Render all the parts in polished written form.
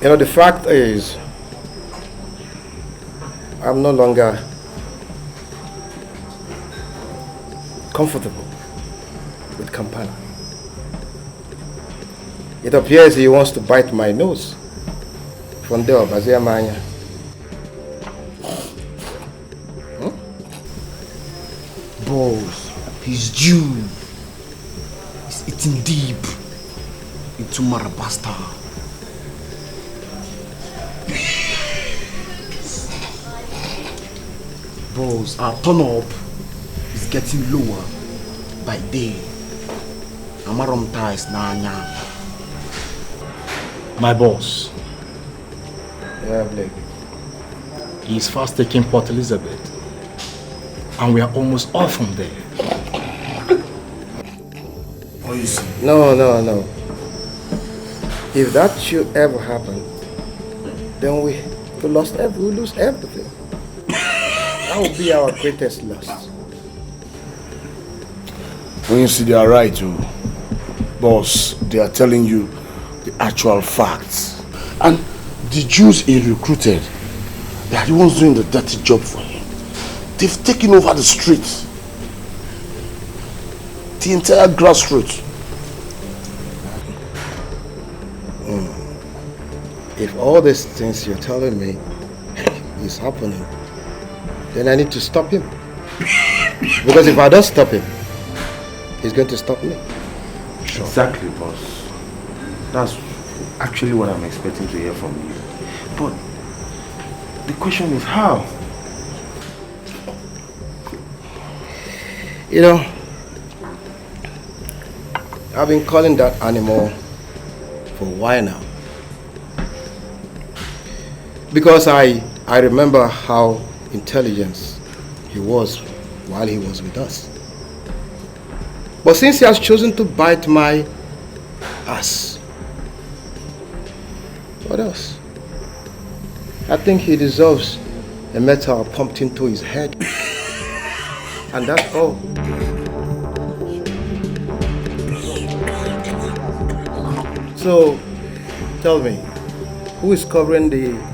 You know, the fact is, I'm no longer comfortable with Kampala. It appears he wants to bite my nose. From there, Bazia Manya. Boss, he's due. He's eating deep into Marabasta. Boss, our turn up is getting lower by day. Amaramta is Nanya. My boss. Yeah, Blake. He is fast taking Port Elizabeth. And we are almost off from there. What is it? No. If that should ever happen, then we lose everything. That would be our greatest loss. When you see they are right, too. Boss, they are telling you the actual facts. And the Jews he recruited, they are the ones doing the dirty job for him. They've taken over the streets. The entire grassroots. If all these things you're telling me is happening, then I need to stop him. Because if I don't stop him, he's going to stop me. Sure. Exactly, boss. That's actually what I'm expecting to hear from you. But the question is how? You know, I've been calling that animal for a while now. Because I remember how intelligent he was while he was with us. But since he has chosen to bite my ass, what else? I think he deserves a metal pumped into his head. And that's all. So, tell me, who is covering the...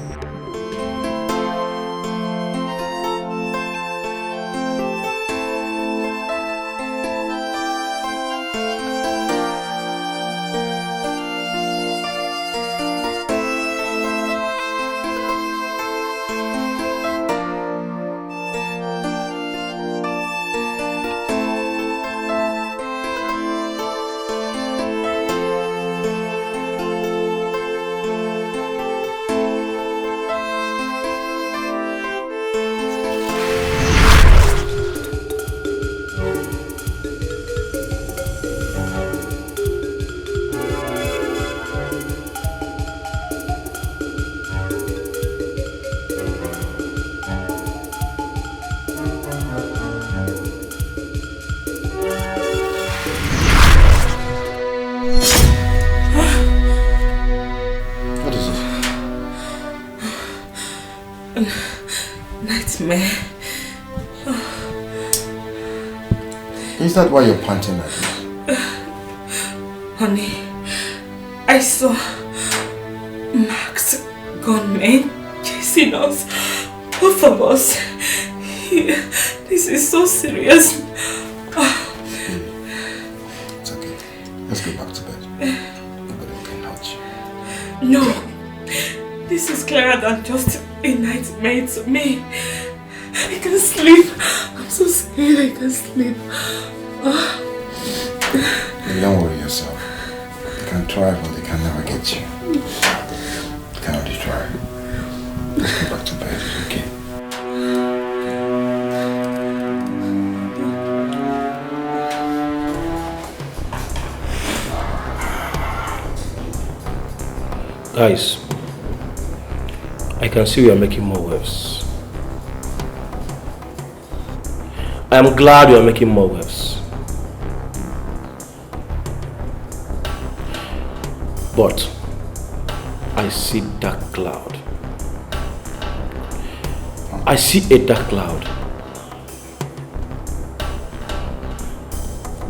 Nightmare. Is that why you're panting like this? Honey, I saw Max gunmen chasing us. Both of us. This is so serious. It's okay. Let's go back to bed. Nobody can hurt you. No. This is clearer than just a nightmare to me. I can't sleep. I'm so scared I can't sleep. Don't worry yourself. They can try, but they can never get you. They can only try. Let's go back to bed, okay? Guys, I can see we are making more waves. I am glad we are making more waves. But I see dark cloud. I see a dark cloud.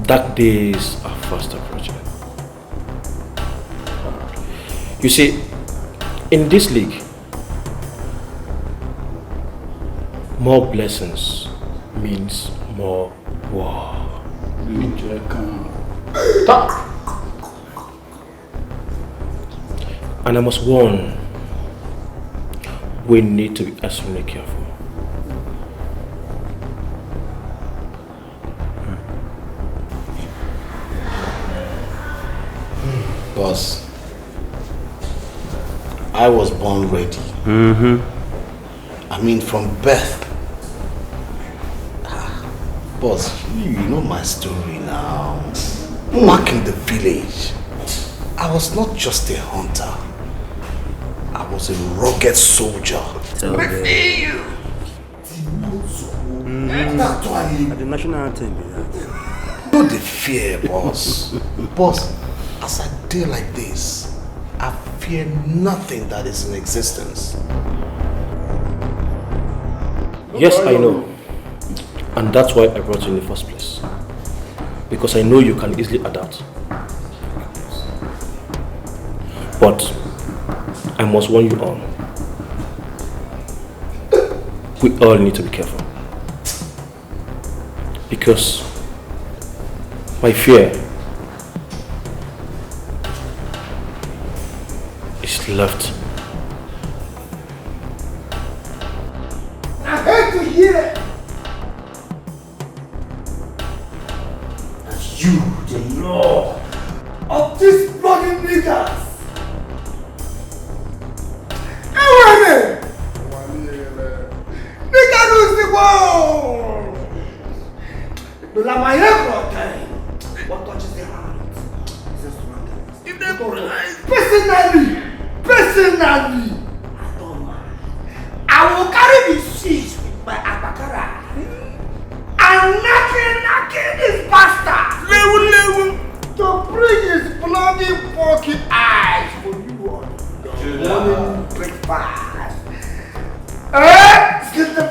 Dark days are fast approaching. You see, In this league, more blessings means more war. And I must warn, we need to be extremely careful. Boss, I was born ready. I mean, from birth. Boss, you know my story now. Back in the village, I was not just a hunter. I was a rugged soldier. That's why The national anthem. no the fear, boss. Boss, as I deal like this, I fear nothing that is in existence. Yes, I know. And that's why I brought you in the first place. Because I know you can easily adapt. But I must warn you all. We all need to be careful. Because my fear is left. I hate to hear that you, the law of these bloody niggas. Nigga lose the world. The Lamayekro time. What touches the heart? If they realize personally, I will carry the seas with my abakara and knocking this bastard to bring his bloody fucking eyes for you all. Morning breakfast.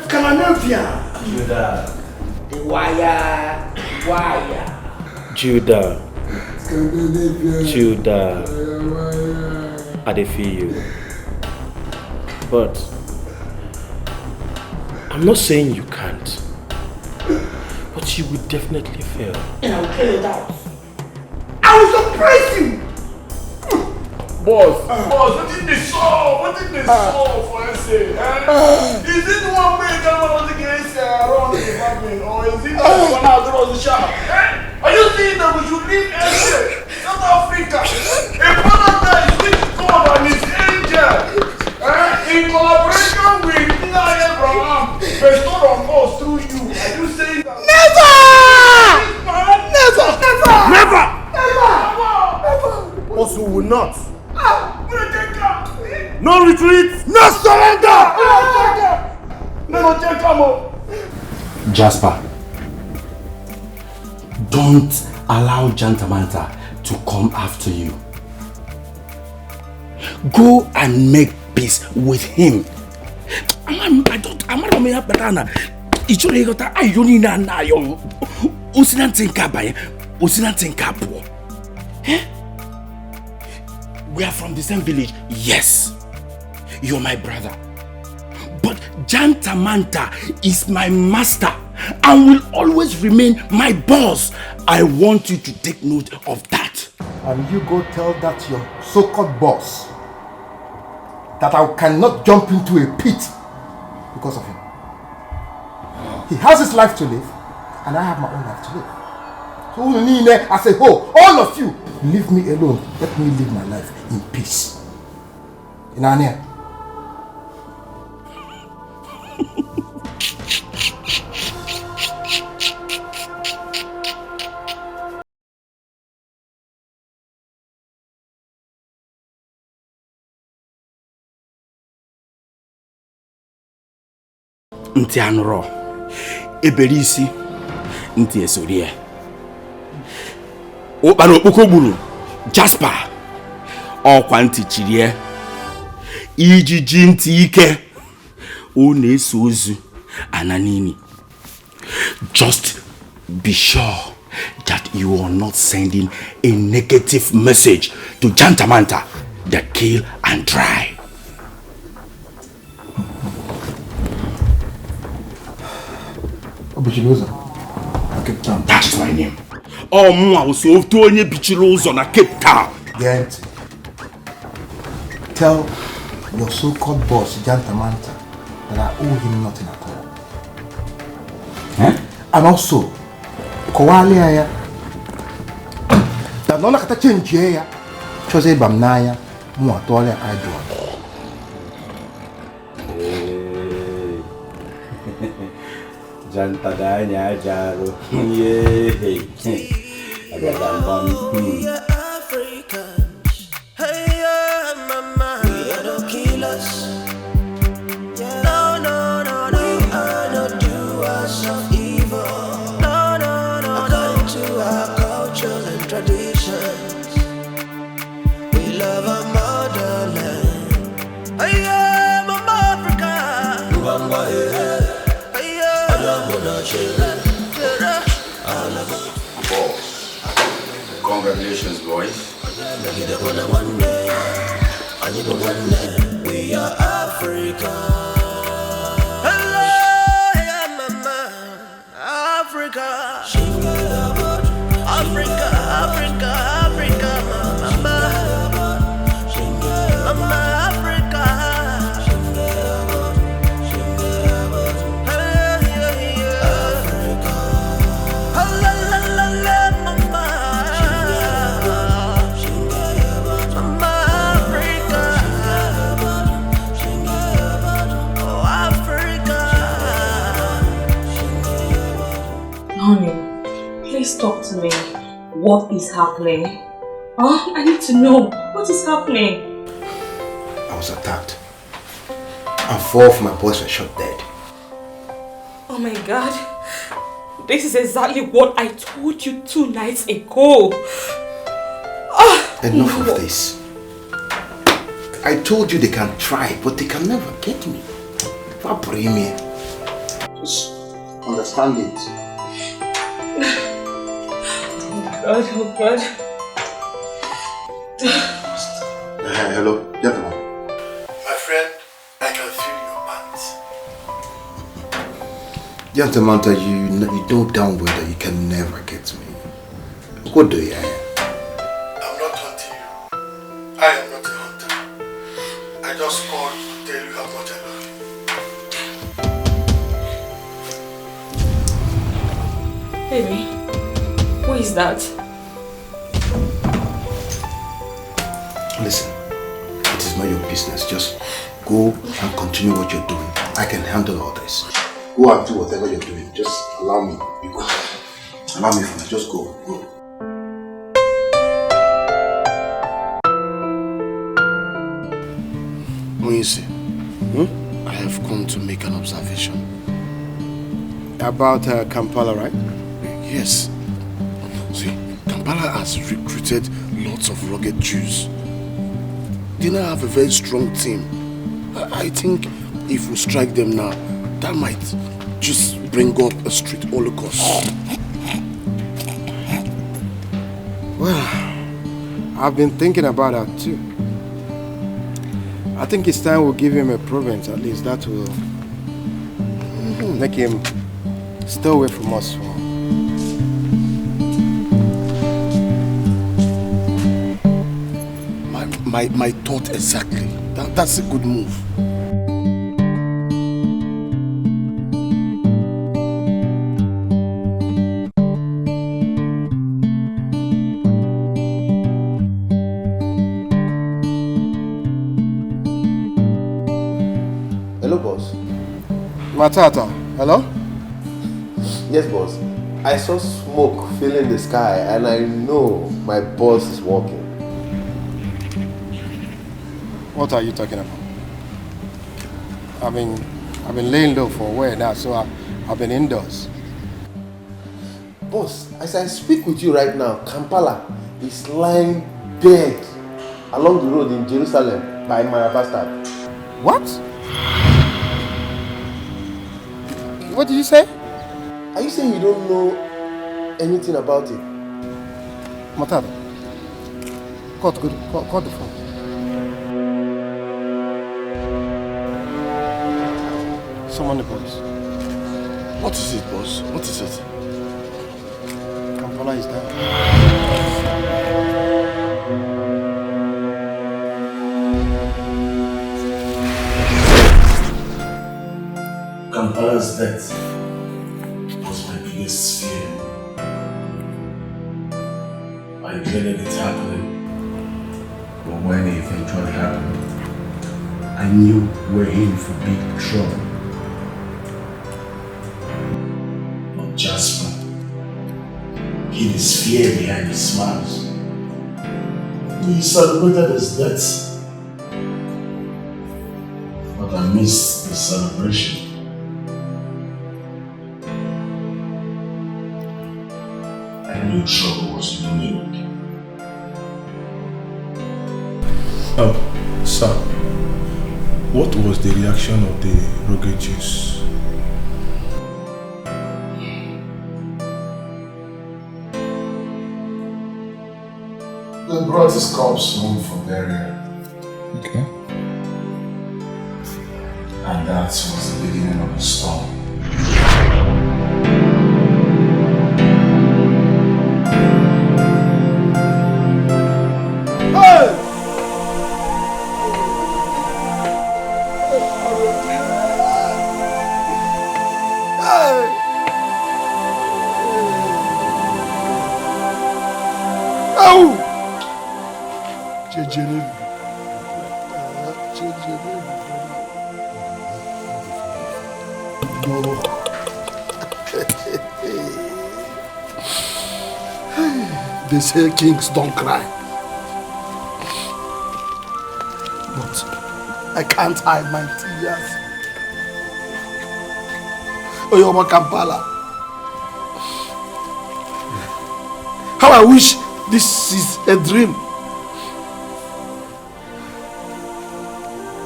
Scandinavian. The wire. Judah. I dey feel you. But I'm not saying you can't. But you will definitely fail. And I'll carry it out. I will surprise you. Boss, what did they saw? What did they saw for essay? Is it one way that was against around the department, or is it one out across the shop? Are you saying that we should leave essay? South Africa, a paradise with God and his angel, in collaboration with Ini Edo, bestowed on us through you. Are you saying that? Never! Boss, we will not. No retreat! No surrender! Jasper, don't allow Jantamanta to come after you. Go and make peace with him. I'm We are from the same village, yes. You're my brother. But Jantamanta is my master and will always remain my boss. I want you to take note of that. And you go tell that your so-called boss that I cannot jump into a pit because of him. He has his life to live and I have my own life to live. So I say, oh, all of you, leave me alone. Let me live my life in peace. In Ania. Nti anro eberisi nti esorie o bana okpokoburu Jasper okwa nti chirie ijiji nti ike o na-eso ozu ananini. Just be sure that you are not sending a negative message to Jantamanta, the kill and dry. Bichiloza. Cape Town. That is my name. Oh, Mwa was so to only Bichiloza na Cape Town. Get. Tell your so-called boss, Jantamanta, that I owe him nothing at all. And also, Kowali aya, that nona kata change ya, chose bamnaya, mwa tole I do. Jantadanya jaro, yay! Congratulations, boys. We are Africa. Hello, yeah, mama. Africa. Africa, Africa, Africa, mama. Mama, Africa. Honey, please talk to me. What is happening? I need to know. What is happening? I was attacked. And 4 of my boys were shot dead. Oh my God. This is exactly what I told you 2 nights ago. Enough of this. I told you they can try, but they can never get me. Just understand it. Oh God. Hello, gentlemen. My friend, I can feel your pants. Gentlemen, you know damn well that you can never get me. What do you? I'm not hunting you. I am not a hunter. I just called to tell you how much I love you. Baby, who is that? Listen, it is not your business. Just go and continue what you're doing. I can handle all this. Go and do whatever you're doing. Just allow me. Allow me for now. Just go. Moise, I have come to make an observation. About Kampala, right? Yes. See, Kampala has recruited lots of rugged Jews. They now have a very strong team. I think if we strike them now, that might just bring up a street holocaust. Well, I've been thinking about that too. I think it's time we'll give him a province. At least that will make him stay away from us. My thought exactly. That's a good move. Hello, boss. Matata, hello? Yes, boss. I saw smoke filling the sky and I know my boss is walking. What are you talking about? I've been laying low for a while now, so I've been indoors. Boss, as I speak with you right now, Kampala is lying dead along the road in Jerusalem by my bastard. What? What did you say? Are you saying you don't know anything about it? Matata, call the phone. Summon the police. What is it, boss? What is it? Kampala is dead. Kampala's death was my biggest fear. I dreaded it happening. But when it eventually happened, I knew we're in for big trouble. But Jasper hid his fear behind his smiles. We celebrated his death, but I missed the celebration. I knew trouble was looming. Oh, sir, what was the reaction of the rugged Jews? They brought his corpse home for burial. Okay. And that was the beginning of the storm. Hey! They say kings don't cry. But I can't hide my tears. Oyoma Kampala. How I wish this is a dream.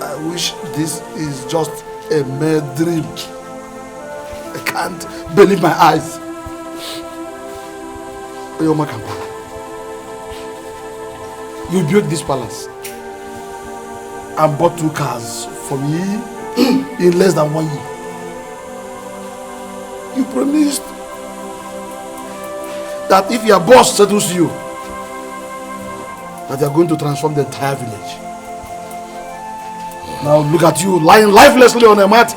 I wish this is just a mere dream. I can't believe my eyes. Oyoma Kampala. You built this palace and bought 2 cars for me in less than 1 year. You promised that if your boss settles you, that you are going to transform the entire village. Now look at you lying lifelessly on a mat.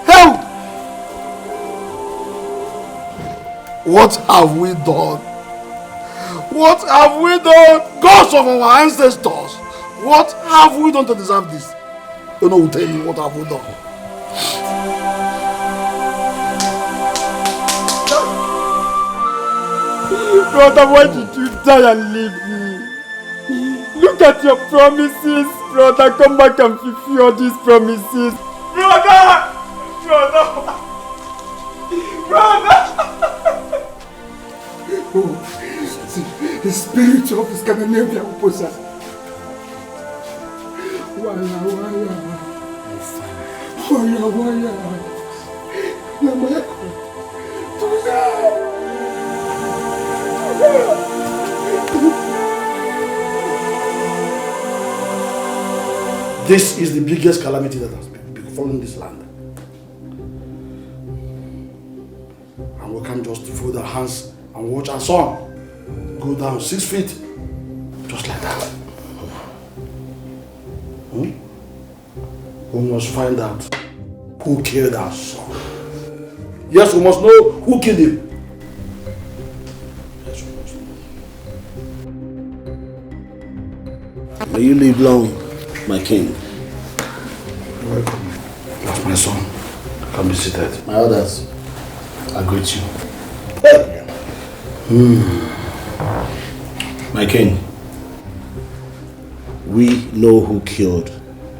Hell! What have we done? What have we done? Gods of our ancestors! What have we done to deserve this? You know, tell me, what have we done? Brother, why did you die and leave me? Look at your promises, brother. Come back and fulfill these promises. Brother! Brother! Brother! Oh, the spirit of Scandinavia will possess. Waya, waya. Waya, waya. Yamayako. This is the biggest calamity that has befallen this land. And we can't just fold our hands and watch our son go down 6 feet just like that. We must find out who killed our son. Yes, we must know who killed him. Yes, we must know. May you live long, my king. You're welcome. That's my son. Come be seated. My orders. I greet you. My king, we know who killed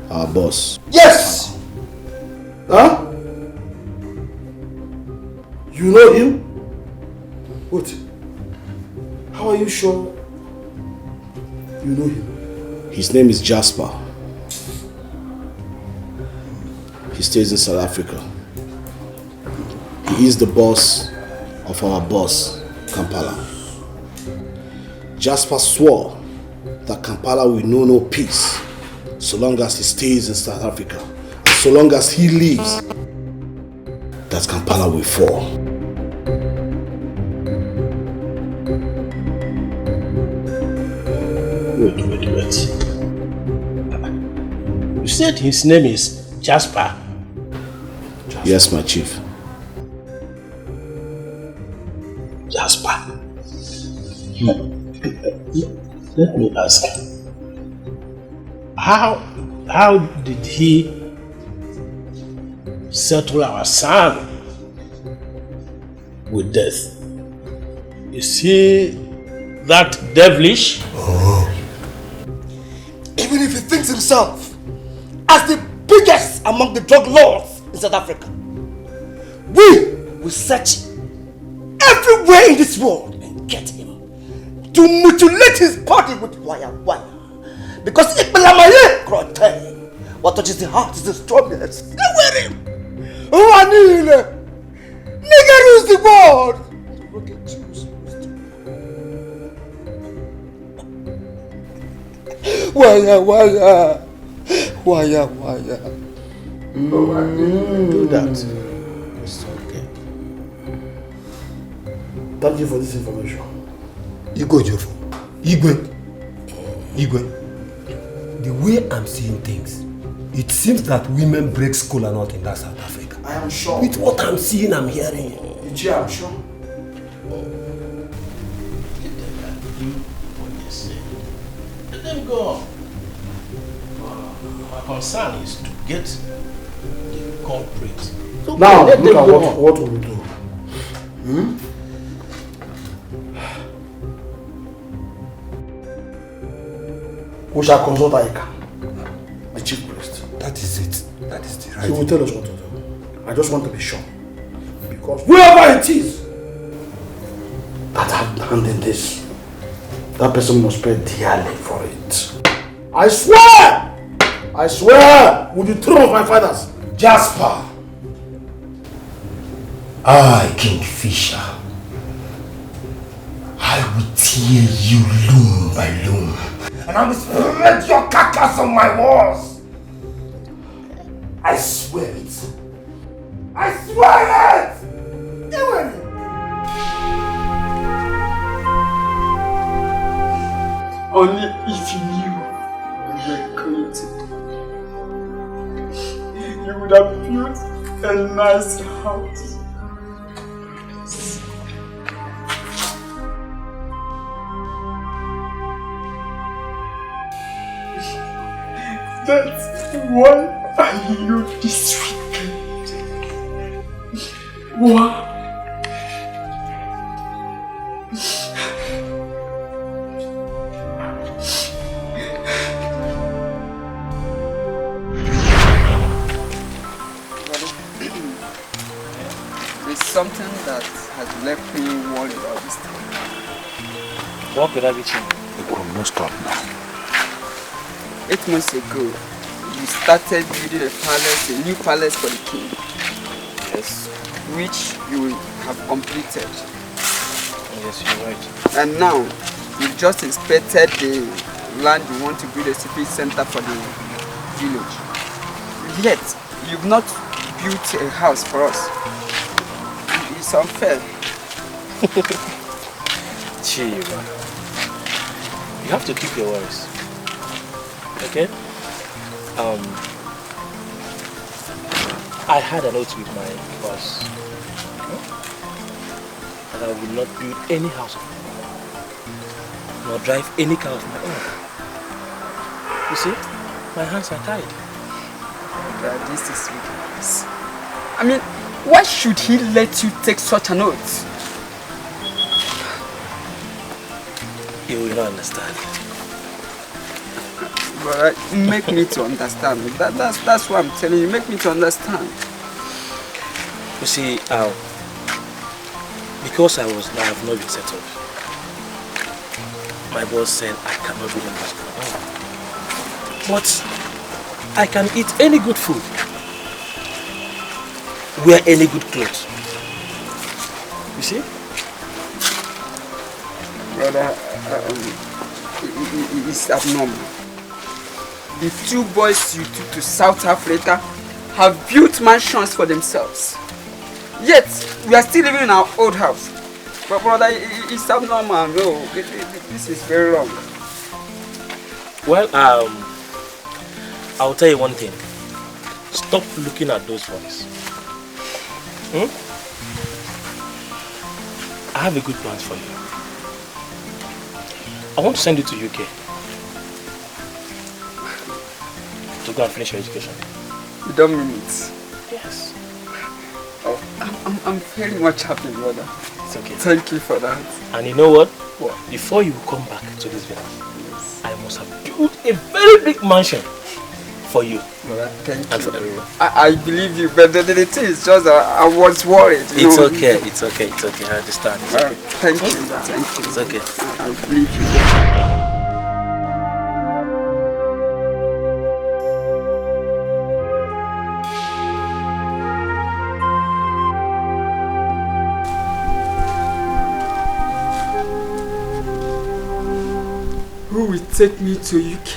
our boss. Yes! Huh? You know him? What? How are you sure you know him? His name is Jasper. He stays in South Africa. He is the boss of our boss, Kampala. Jasper swore that Kampala will know no peace so long as he stays in South Africa. And so long as he lives, that Kampala will fall. Wait. You said his name is Jasper? Yes, my chief. Jasper. Let me ask. How did he settle our son with death? Is he that devilish? Oh. Even if he thinks himself as the biggest among the drug lords in South Africa, we will search everywhere in this world and get him to mutilate his body with wire. Because what touches the heart is the strongest. Stay with him. Nigga rules the world. Wire. Oh, I didn't do that. It's okay. Thank you for this information. Igwe. The way I'm seeing things, it seems that women break school and not in that South Africa. I am sure. With what I'm seeing, I'm hearing. Yeah, I'm sure. Let them go. My concern is to get the culprit. Okay, now, look at what we will do. We shall consult Aika, the chief priest. That is it. That is the right. He will tell us what to do. I just want to be sure. Because whoever it is that have hand in this, that person must pay dearly for it. I swear, with the throne of my fathers. Jasper. I, Kingfisher, I will tear you loom by loom. And I will spread your carcass on my walls. I swear it. I swear it! Only if you knew you were created, you would have built a nice house. That's why you disrespect. Why? There's something that has left me worried all this time. What could that be, Chin? We could not stop now. 8 months ago, you started building a new palace for the king. Yes. Which you have completed. Yes, you're right. And now, you've just inspected the land you want to build a civic center for the village. Yet, you've not built a house for us. It's unfair. Chiva, you have to keep your words. Okay? I had an oath with my boss that I will not build any house of my own, nor drive any car of my own. You see, my hands are tied. God, this is ridiculous. I mean, why should he let you take such an oath? You will not understand. But make me to understand. That's what I'm telling you. Make me to understand. You see, because I have not been settled, my boss said I cannot be in house. But I can eat any good food, wear any good clothes. You see? Brother, it's abnormal. The 2 boys you took to South Africa have built mansions for themselves. Yet, we are still living in our old house. But brother, it's abnormal. No, this is very wrong. Well, I'll tell you one thing. Stop looking at those boys. I have a good plan for you. I want to send you to UK to go and finish your education. You don't mean it? Yes. Oh, I'm very much happy, brother. It's okay. Thank you for that. And you know what? What? Before you come back to this village, yes, I must have built a very big mansion for you. Brother, thank you. And for everyone. I believe you, but the thing is just I was worried. It's okay. It's okay. It's okay. I understand. It's okay. Thank you. Thank you. It's okay. I believe you. Who will take me to UK?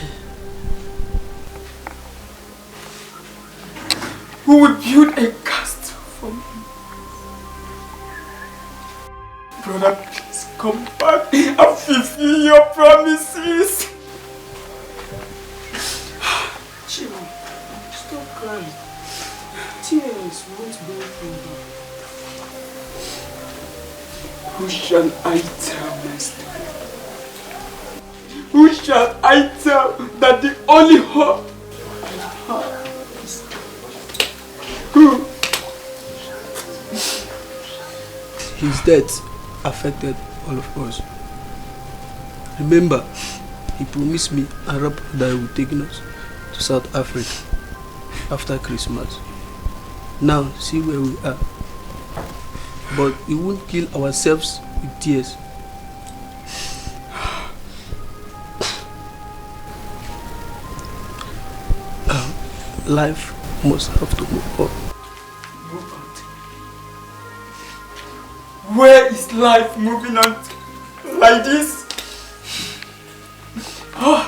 Who will build a castle for me? Brother, please come back and fulfill your promises. Chill, stop crying. Tears won't bring him back. Who shall I tell my story? Who shall I tell that the only hope I have is who? His death affected all of us. Remember, he promised me and Rap that he would take us to South Africa after Christmas. Now, see where we are. But we won't kill ourselves with tears. Life must have to move on. Move on. Where is life moving on like this? Oh.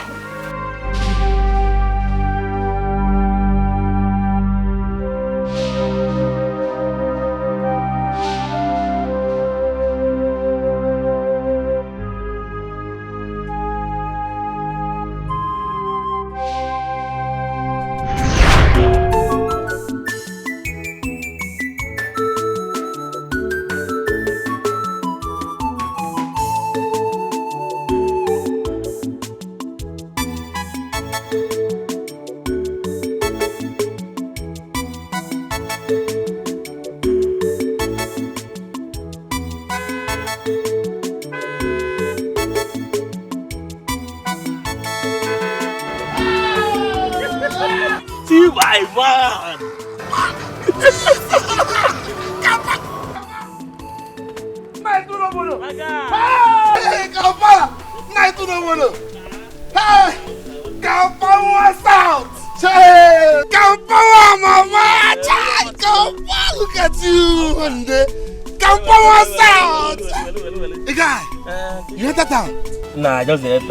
Nah, just the head.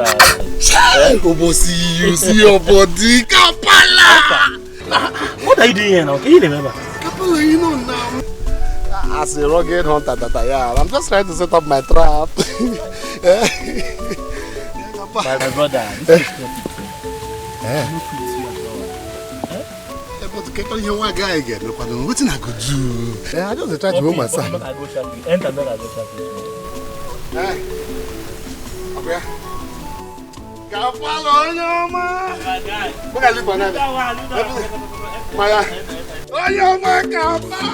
You see your body, Kampala. What are you doing here now? Can you remember? Kampala, you know now. As a rugged hunter that I am, I'm just trying to set up my trap. My brother, this is not but can't you hear one guy again? Look, what I could do? I just try to hold myself. Enter not I go shopping. Hey. Okay. Kampala, no man. Look at this banana. Maya. Oh, yo, man, Kampala.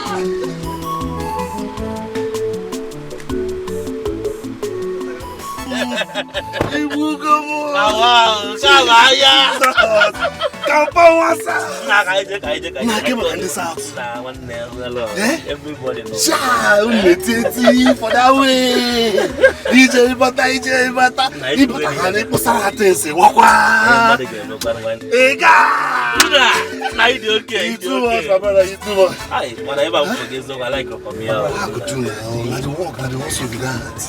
Everybody knows. For that way. DJ Bata. You too much, my brother. You too much. Whenever I forget, I like your coming out. I could do now. I don't walk. I don't also be that.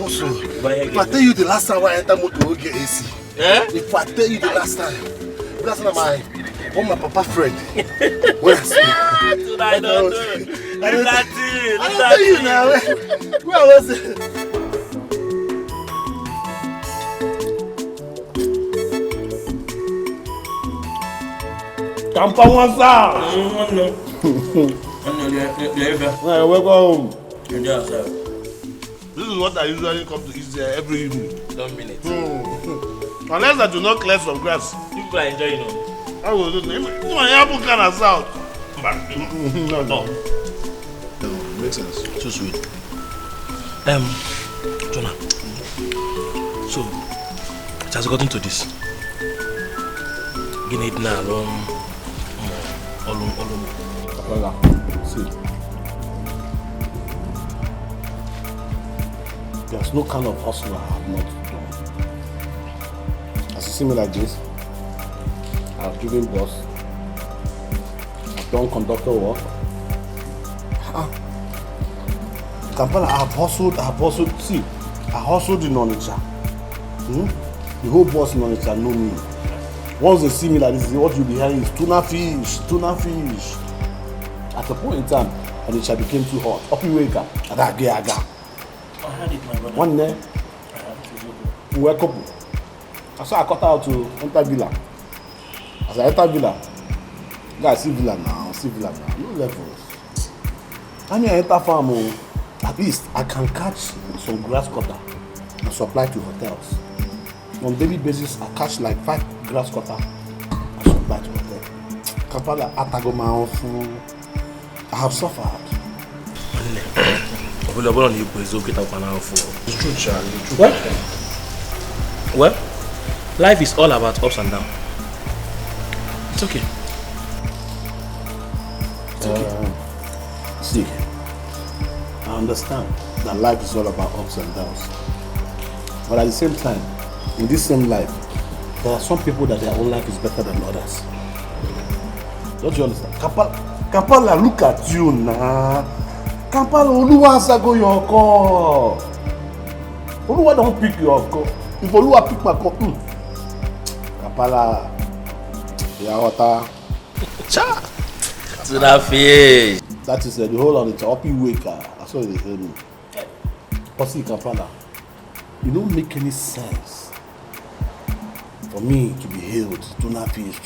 If I tell you the last time I enter motor, get AC. If I tell you the last time, that's not my papa friend. When I see Tonight, Leave that thing. I don't you now. Where was it? Kampala, welcome home. This is what I usually come to eat there every evening. Don't mean it. Unless I do not clear some grass. People are enjoying it. I will do it. My apple can as out. No. Makes sense. Too sweet. Jonah. So, it has gotten to this. Gina it now alone. See. There's no kind of hustle I have not done. As you see me like this, I've driven bus, I've done conductor work. Kampala, I've hustled, see, I hustled in Onitsha. The whole bus in Onitsha know me. Once they see me like this, what you'll be hearing is tuna fish. At a point in time, Onitsha became too hot. Up you wake up, aga. I had it, my brother. One day, we were a couple. So I cut out to enter villa. As I enter villa, guys, see villa now, no levels. I mean, I enter farm, at least I can catch some grass cutter and supply to hotels. On daily basis, I catch like 5 grass cutter and supply to hotels. Kampala, Atagoma, I have suffered. It's true, Charlie. Well, life is all about ups and downs. It's okay. See, I understand that life is all about ups and downs. But at the same time, in this same life, there are some people that their own life is better than others. Don't you understand? Kampala, look at you now. Kampala, Oluwa Sago your call. Oluwa don't pick your call. If Oluwa pick my call, Kampala, Yawata. Cha! To that fish. That is the whole of the Opi Waker. That's what they tell me. But see, Kampala, it don't make any sense for me to be hailed tuna fish.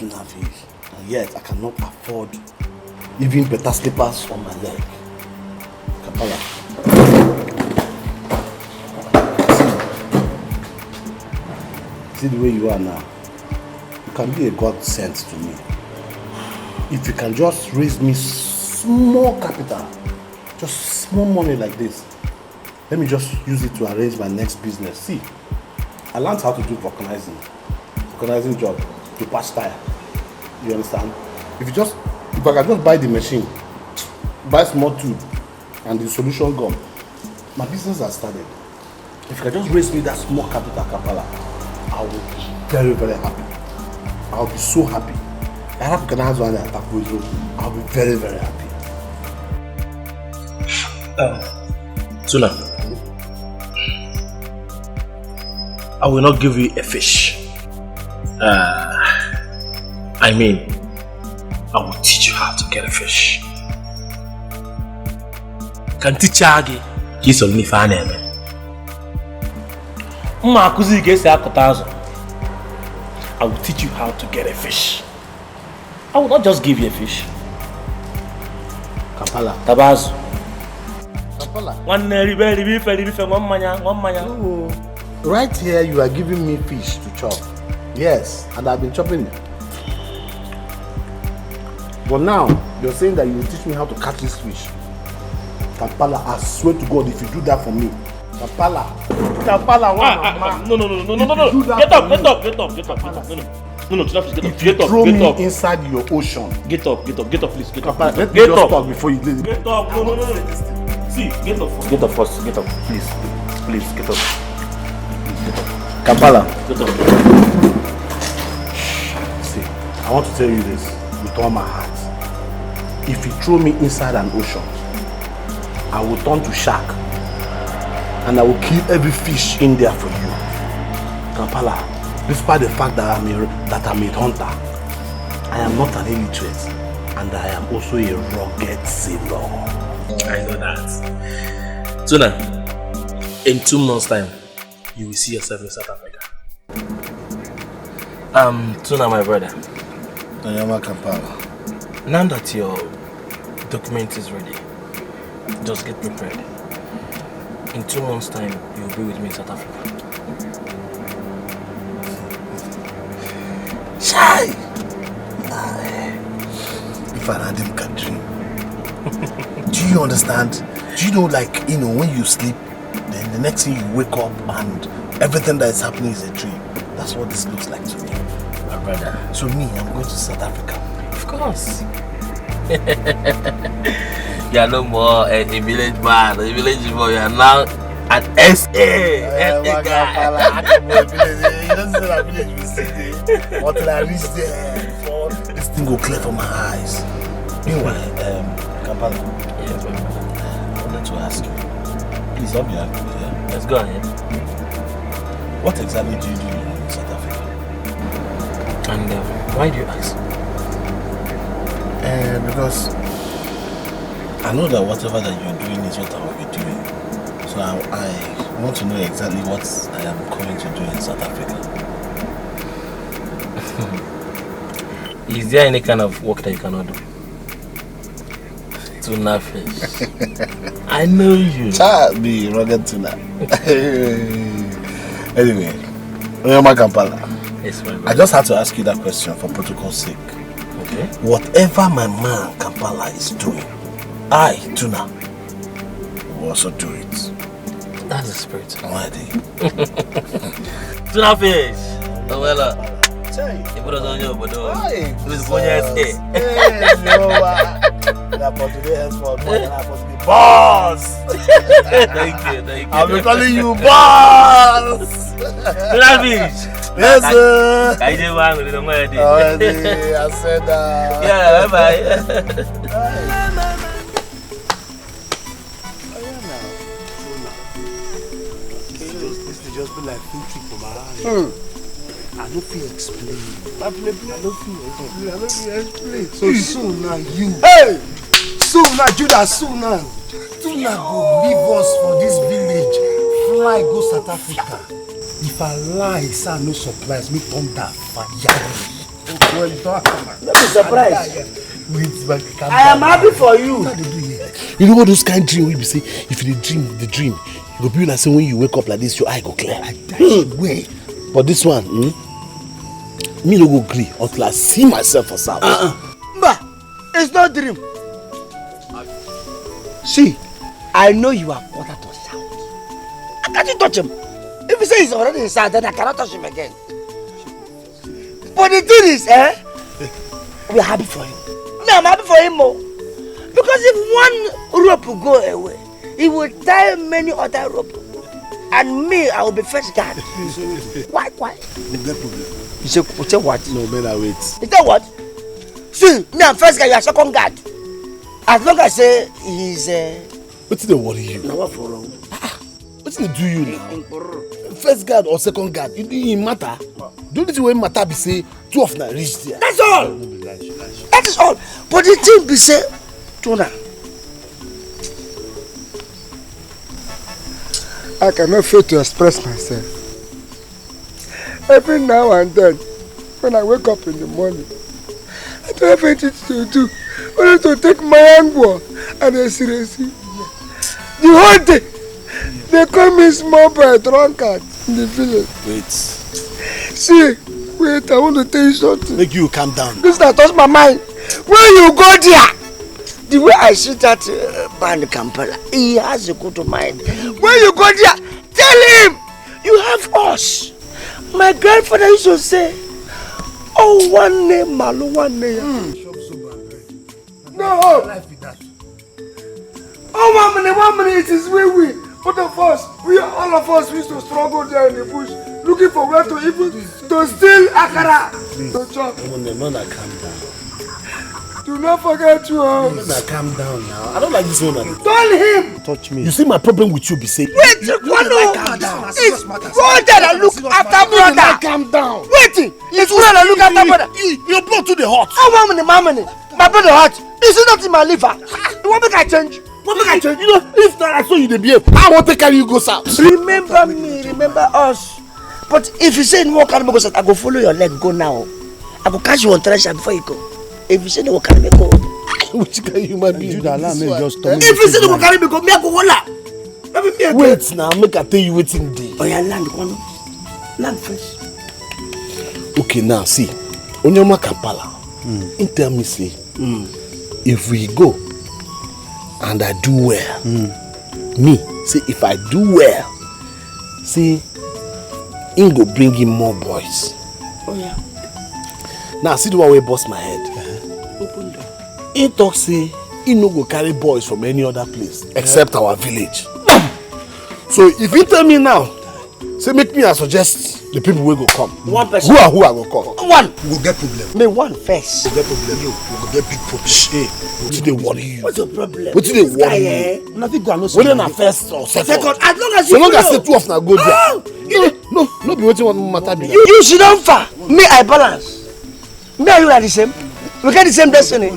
And yet I cannot afford even better slippers on my leg. Kampala. See the way you are now. You can be a godsend to me. If you can just raise me small capital, just small money like this, let me just use it to arrange my next business. See, I learned how to do vulcanizing job to patch tire. You understand? If I can just buy the machine, buy small tube and the solution gum, my business has started. If you can just raise me that small capital, Kampala, I will be very, very happy. I will be so happy. I'll be very, very happy. Tuna, I will not give you a fish. I mean, I will teach you how to get a fish. Can teach you kiss on me fan eme. I will teach you how to get a fish. I will not just give you a fish. Kampala. Tabazu. Kampala. No. Right here, you are giving me fish to chop. Yes, and I've been chopping it. But now, you're saying that you will teach me how to catch this fish. Kampala, I swear to God, if you do that for me, Kampala, no. Get up. No, if you throw me inside your ocean. Get up, please. Get up. Let me just talk before you leave. Get up. No. See, get up first. Get up. Please, get up. Kampala. Get up. See, I want to tell you this with all my heart. If you throw me inside an ocean, I will turn to shark and I will kill every fish in there for you. Kampala, despite the fact that I'm a hunter, I am not an illiterate and I am also a rugged sailor. I know that. Tuna, in 2 months' time, you will see yourself in South Africa. Tuna, my brother. Kampala. Now that your document is ready, just get prepared. In 2 months' time, you'll be with me in South Africa. Shy! If I had him can dream. Do you understand? Do you know, like, when you sleep, then the next thing you wake up and everything that is happening is a dream? That's what this looks like to me, my brother. So me, I'm going to South Africa. Of course. You are no more a village man, a village boy. You are now an SA. SA guy. You don't say that village will see there. Until I reach there, before this thing will clear from my eyes. Meanwhile, Kampala. Yes, my brother. I wanted to ask you. Please help me out. Yeah? Let's go ahead. What exactly do you do in South Africa? And why do you ask? Because I know that whatever that you're doing is what I will be doing. So I want to know exactly what I am coming to do in South Africa. Is there any kind of work that you cannot do? Tuna fish. I know you. Child, be rugged tuna. Anyway, Kampala. Yes, my brother. I just had to ask you that question for protocol's sake. Okay. Whatever my man Kampala is doing, I, Tuna, will also do it. That's the spirit. Tuna fish. Oh, well, you put us on your board. Who's going to stay? Boss! Thank you. I'll be calling you boss! Tuna fish. Yes, sir. I just want to know where I said that. Yeah, bye. This will just be like food trip for my hand. I don't feel explain. I don't feel explain. So soon now you. Hey! Soon now, Judah, soon now. Tuna go leave us for this village. Fly go South Africa. If I lie, sir, no surprise. Me thunder fire. Well done. No surprise. I am happy for you. You know what those kind of dream we be say? If you dream, you go be like say when you wake up like this, your eye go clear. Wait. But this one, me no go agree until I see myself for South. But it's not dream. See, I know you are quarter to South. I can't touch him. If you say he's already inside, then I cannot touch him again. But the thing is, we are happy for him. Me, I'm happy for him more. Because if one rope will go away, he will tie many other rope. And me, I will be first guard. Why? You say what? No, man, I wait. You say what? See, me, I'm first guard, you are second guard. As long as say he's what's the worry you? No, what for wrong? What's the do you now? First guard or second guard? It didn't matter. The only thing wey matter be say 2 of them reach there. That's all. That is all. But the thing be say, Tuna, I cannot fail to express myself. Every now and then, when I wake up in the morning, I don't have anything to do. Only to take my angle and I seriously. The whole day, they call me small boy drunkard in the village. Wait. See, wait, I want to tell you something. Make you calm down. This that touch my mind. When you go there, the way I see that band Kampala, he has a good mind. When you go there, tell him you have us. My grandfather used to say, oh, one name, Malu, one name. No. Oh, 1 minute, it is we. Both of us, all of us used to struggle there in the bush, looking for where to even to steal akara. To chop. Mona, calm down. Do not forget you. Mona, calm down now. I don't like this one. Tell him. Touch me. You see my problem with you be say. Wait, you calm down. It's brother that look after brother. Calm down. Wait, it's brother that look after brother. Your blood to the heart. Oh, my brother hot. Is it not in my liver? You want me to change? What make I change? You know, if not I saw you the behave, I won't take carry you go south. Remember me, remember us. But if you say no carry me go south, I go follow your leg go now. I go catch you on treasure before you go. If you say no carry me go. Which can you might be? If you say no carry me go, me I go holla. Wait now, make I tell you waiting day. Oh yeah, land one. Land first. Okay, now see. Onyoma Kampala. He tell me say, if we go and I do well, me say if I do well, see, he go bring him more boys. Oh yeah. Now see the one way bust my head. Open door. He talk say he no go carry boys from any other place except our village. So if you tell me now, say make me I suggest the people will go come. One person. Who I go come? One. We will get problem. Me one first. We will get problem. We will get big problem. Hey, what do they worry you? What's your problem? What do they worry you? Nothing go no. Whether na first or second. Second. As long as So you long as follow. say two of na go there. No be waiting one matter be. You should not far. Me I balance. Me and you are the same. We get the same destiny.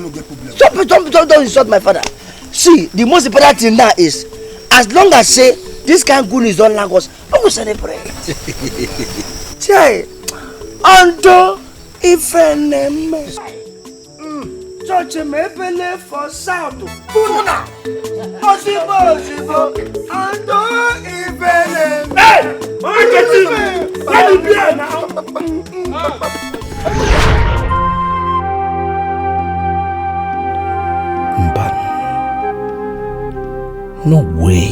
Stop don't insult my father. See, the most important thing now is, as long as say this kind of goodness don't like us, I will celebrate. Say, unto if enemy. Church me pele for south. Puna. Possible. Unto if enemy. Hey, let me be now. No way.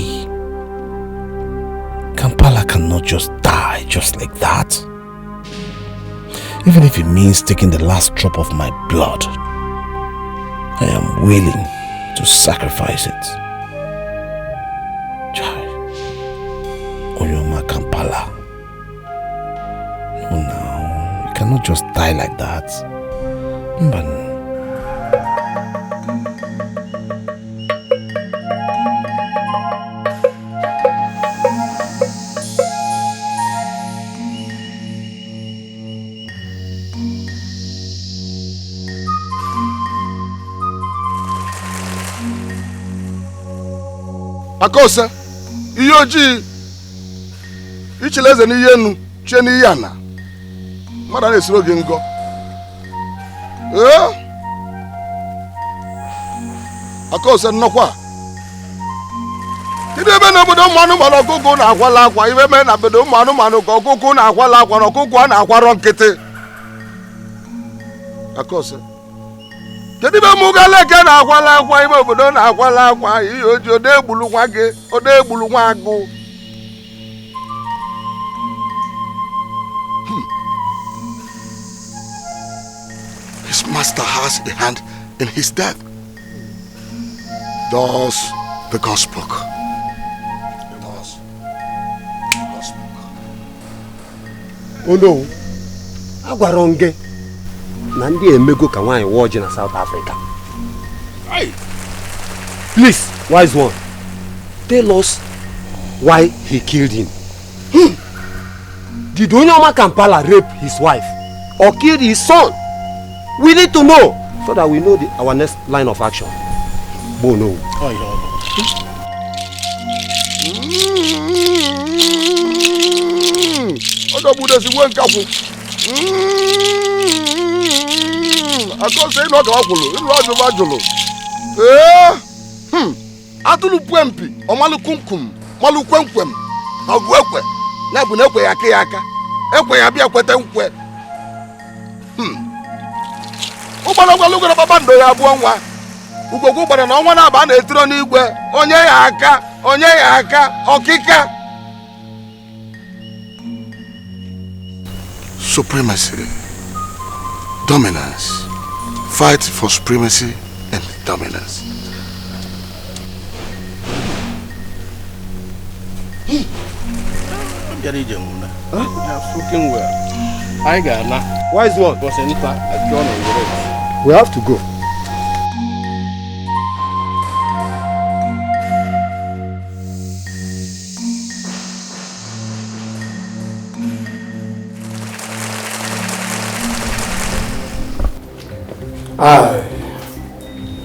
Kampala cannot just die just like that. Even if it means taking the last drop of my blood, I am willing to sacrifice it. Chai. Onyoma Kampala. No, now. You cannot just die like that. Mban. Akosa, ihe ojii ichileze n'ihe enu chie n'ihe ana mmadụ na-esiro gị ngọ Akosa nnọkwa kedu ebe n'obodo ụmụ anụmanụ ọkụkụ na-akwala akwa ibe mee na obodo ụmụ anụmanụ ka ọkụkụ na-akwala akwa na ọkụkụ a na-akwarọ nkịtị Akosa kedu ebe mụ gala eke na-akwala akwa ime obodo na-akwala akwa ihe oji ode egbulu nwa gị ode egbulu nwa agụ His master has a hand in his death. Thus the God spoke. Thus the God spoke. Oh no, agwara gị na ndị emego ka nwaanyị wụọ ọjị na South Africa. Please, wise one, tell us why he killed him. Did Onyoma Kampala rape his wife or kill his son? We need to know so that we know our next line of action. Bono. Akosa ino ka wakwulu ilu ajulu ajulu atulu pwempi omalu kumkum malu kwenkwem ogu ekwe na bu na ekwe ya aka ya aka ekwe ya bịa kwete nkwe ụgbara gwalu gwara baba ndo ya abụọ nwa ugogwu gbara na ọnwa na-aba na-etiro n'igwe onye ya aka ọkịka supremacy dominance fight for supremacy and dominance. You're looking well. I got now. Wise one. Was any part at John and we have to go.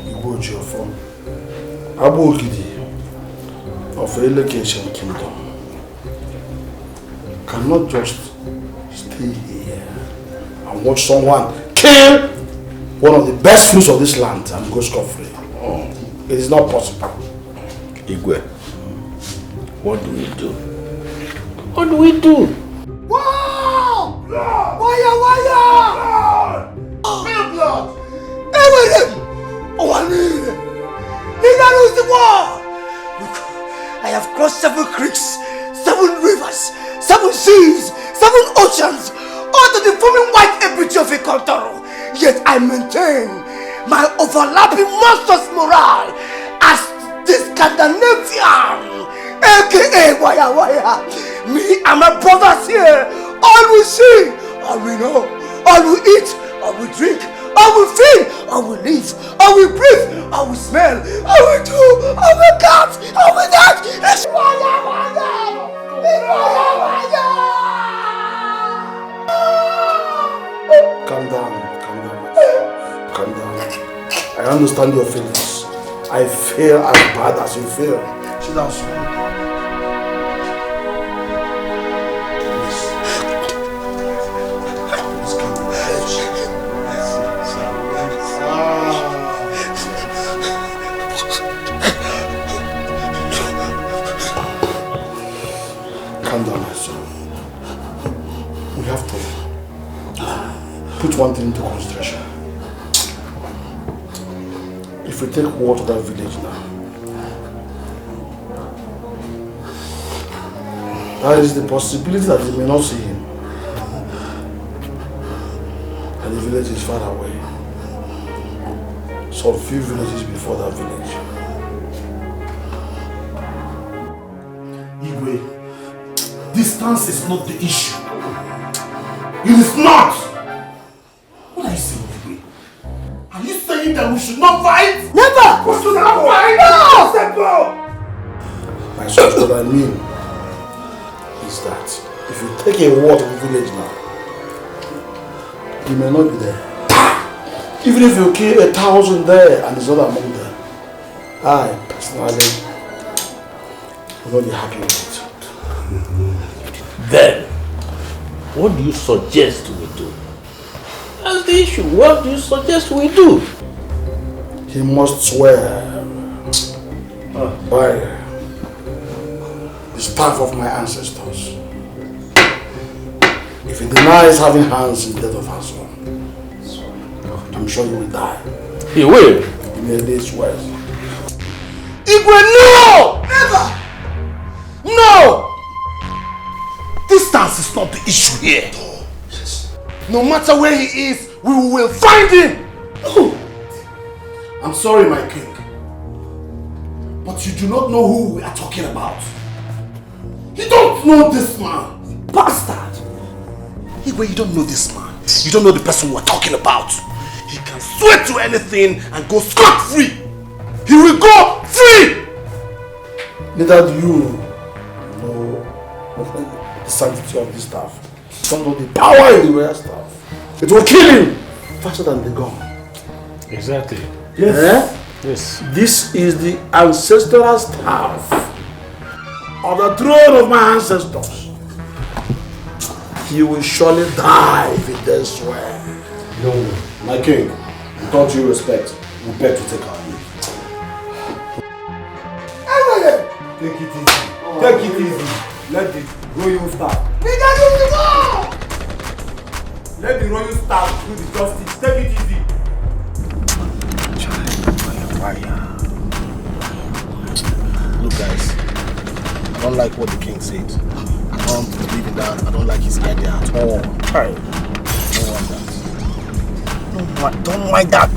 You watch your phone. Abu Okidi. of a location kingdom cannot just stay here and watch someone kill one of the best fruits of this land and go scot-free. It is not possible. Igwe, what do we do? What do we do? Wow! Wire! Real blood! The war! Look, I have crossed 7 creeks, 7 rivers, 7 seas, 7 oceans, all to the foaming white equity of a tonto. Yet I maintain my overlapping monstrous morale as this Scandinavian, aka Wire. Me and my brothers here, all we see, all we know, all we eat, all we drink, all we feel, all we live, all we breathe, all we smell, all we do, all we got, all we that. It's Wire. Calm down. I understand your feelings. I feel as bad as you feel. Sit down, son. Calm down, my son. We have to put one thing into consideration. If we take war to that village now, there is the possibility that they may not see him. And the village is far away. Some few villages before that village. Igwe, distance is not the issue. It is not! What are you saying, Igwe? Are you saying that we should not fight? Never! We should not fight! No! My son, what I mean is that if you take a war to the village now, he may not be there. Even if you kill 1,000 there and he's not among them, I personally will not be happy with it. Then, what do you suggest we do? That's the issue. What do you suggest we do? He must swear by the staff of my ancestors. If he denies having hands in the death of her son, I'm sure he will die. He will? He made this words. Igwe, no! Never! No! Distance is not the issue here. No matter where he is, we will find him! Oh. I'm sorry, my king, but you do not know who we are talking about. You don't know this man. Bastard! Igwe, you don't know this man. You don't know the person we're talking about. He can swear to anything and go scot-free. He will go free! Neither do you know the sanctity of this staff. You don't know the power in the rare staff. It will kill him faster than the gun. Exactly. Yes. Yes. This is the ancestral staff of the throne of my ancestors. He will surely die if he does swear. No, my king, with all due respect, we beg to take our leave. Take it easy. Take it easy. Let the royal staff. Let the royal staff do the justice. Take it easy. Look, guys, I don't like what the king said. I don't believe in that. I don't like his idea at all. I don't want that. Don't mind that.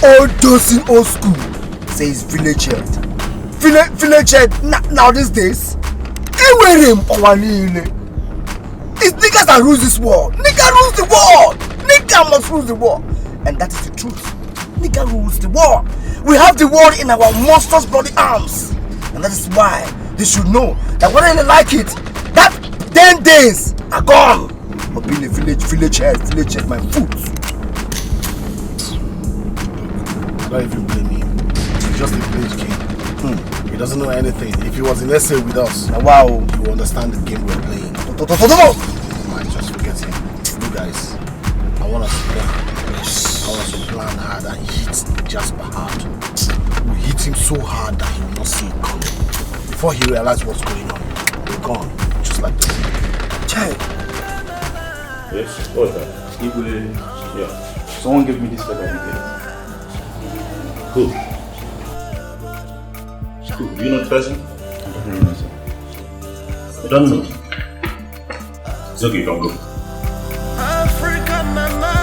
Old Johnson old school says village head. Village head now these days. It's niggas that rules this world. Nigga rules the world. Nigga must rule the world. And that is the truth. Nigga rules the world. We have the world in our monstrous bloody arms. And that is why they should know that whether they like it, that 10 days are gone. But being a village head, my foot. Don't even blame him. He's just a village king. He He doesn't know anything. If he was in SA with us, wow, he will understand the game we're playing. Man, just forget him. You guys, I want us to plan. I want us to plan hard and hit Jasper hard. We hit him so hard that he will not see it coming. Before he realizes what's going on, we're gone. Just like that. Child. Yes, what's that? Yeah. Someone give me this paper again. Who? Who? Do you know the person? I don't know, sir. You don't know? It's okay, you can go. Africa, mama.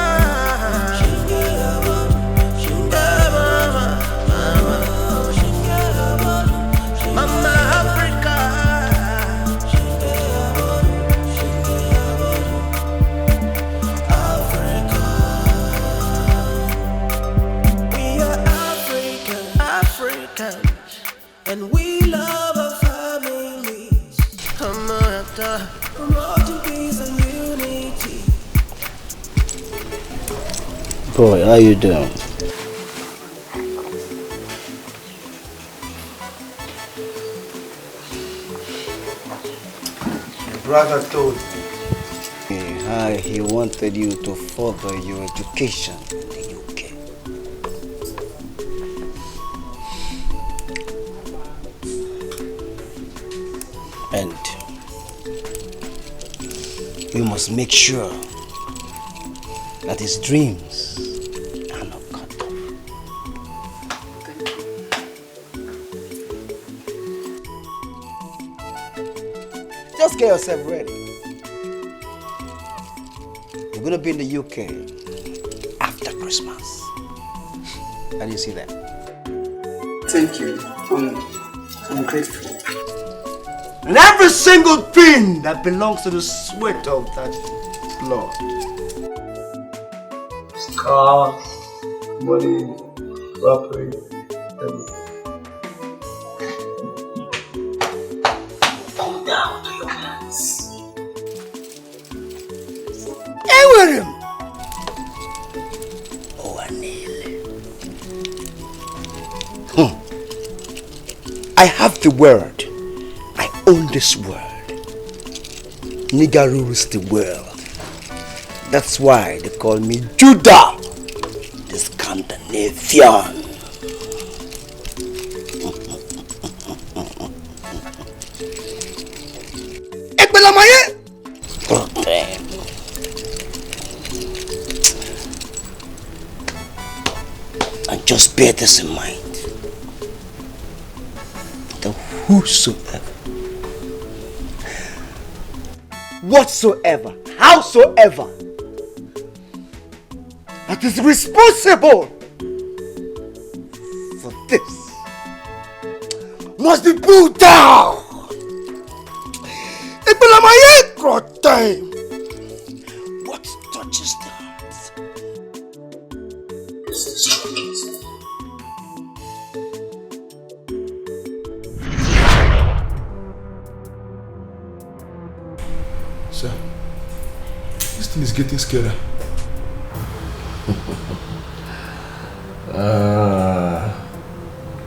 Mama Africa. We are Africans, and we love our families. Promoting peace and unity. Boy, how you doing? Your brother told me how he wanted you to further your education in the UK. And we must make sure that his dreams are not cut off. Just get yourself ready. You're going to be in the UK after Christmas. How do you see that? Thank you. I'm grateful. And every single thing that belongs to the sweat of that blood. Cars, money, property, everything. Come down to your hands. Hey with him! Oh, Anil. I have the word. I own this world. Nigga rules the world. That's why they call me Judah, the Scandinavian. And just bear this in mind. That whatsoever, howsoever, that is responsible for this must be pulled down. What touches the heart is the strongest. Sir, this thing is getting scarier.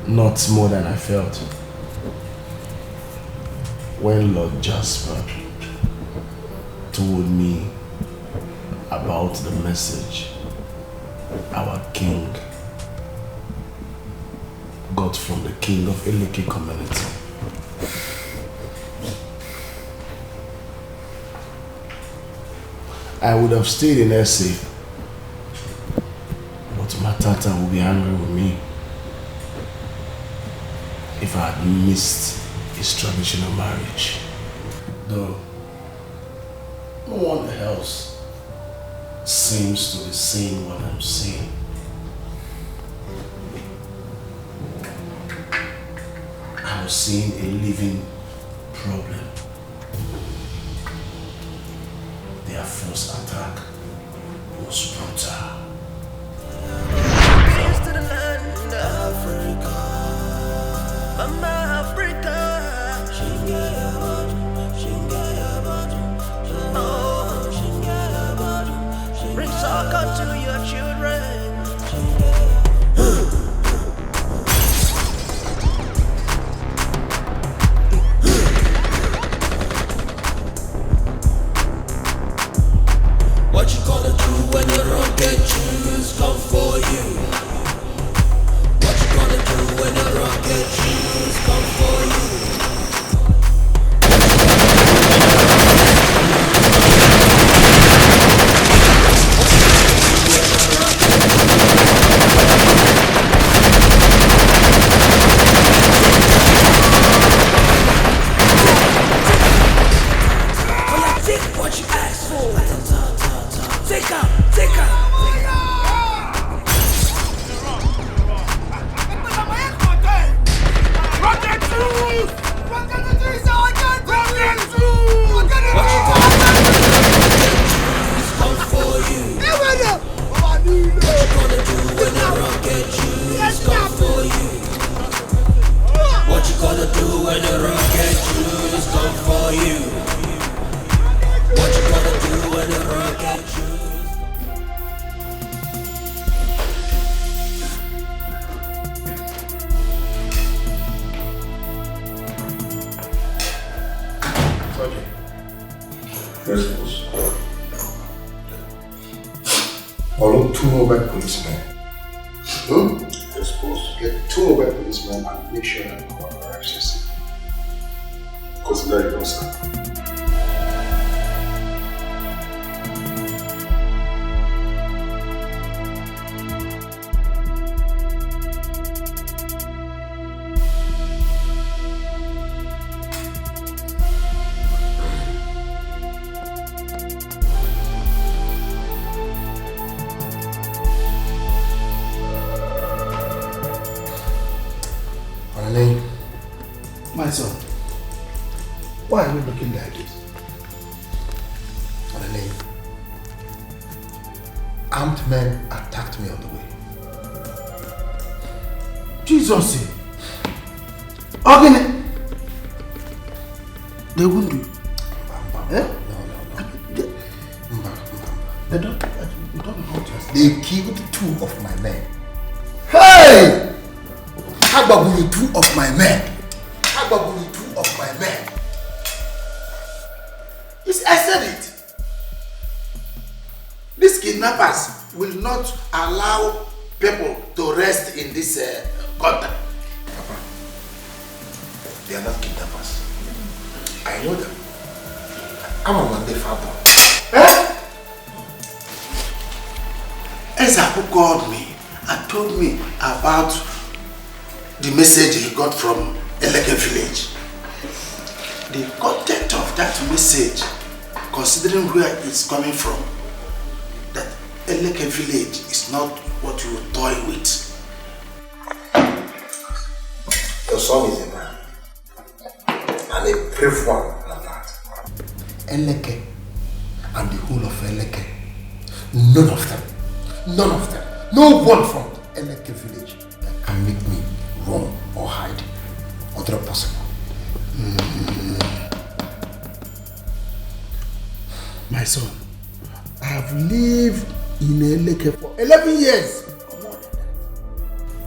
Not more than I felt when Lord Jasper told me about the message our king got from the king of Eleke community. I would have stayed in SA, but Matata would be angry with me if I had missed his traditional marriage. Though no one else seems to be saying what I'm saying. I was seeing a living problem. Their first attack was brutal. Peace to the land of Africa. Mama Africa. Oh, bring soccer to your children. rocket shoes come for you? What you gonna do when the rocket shoes come for you? My son, why are we looking like this? Armed men attacked me on the way. Jesus! Again! They won't do. No. They don't know just. They killed 2 of my men. Hey! Agbabulu 2 of my men. Agbabulu 2 of my men. Yes, I said it. These kidnappers will not allow people to rest in this country. Papa, they are not kidnappers. I know them. I'm a one day father. Ezaku called me and told me about the message he got from Eleke village. The content of that message, considering where it's coming from, that Eleke village is not what you would toy with. Your son is a man, and a brave one at that. Eleke and the whole of Eleke, none of them, no one from Eleke village that can make me run or hide, other possible. My son, I have lived in Eleke for 11 years.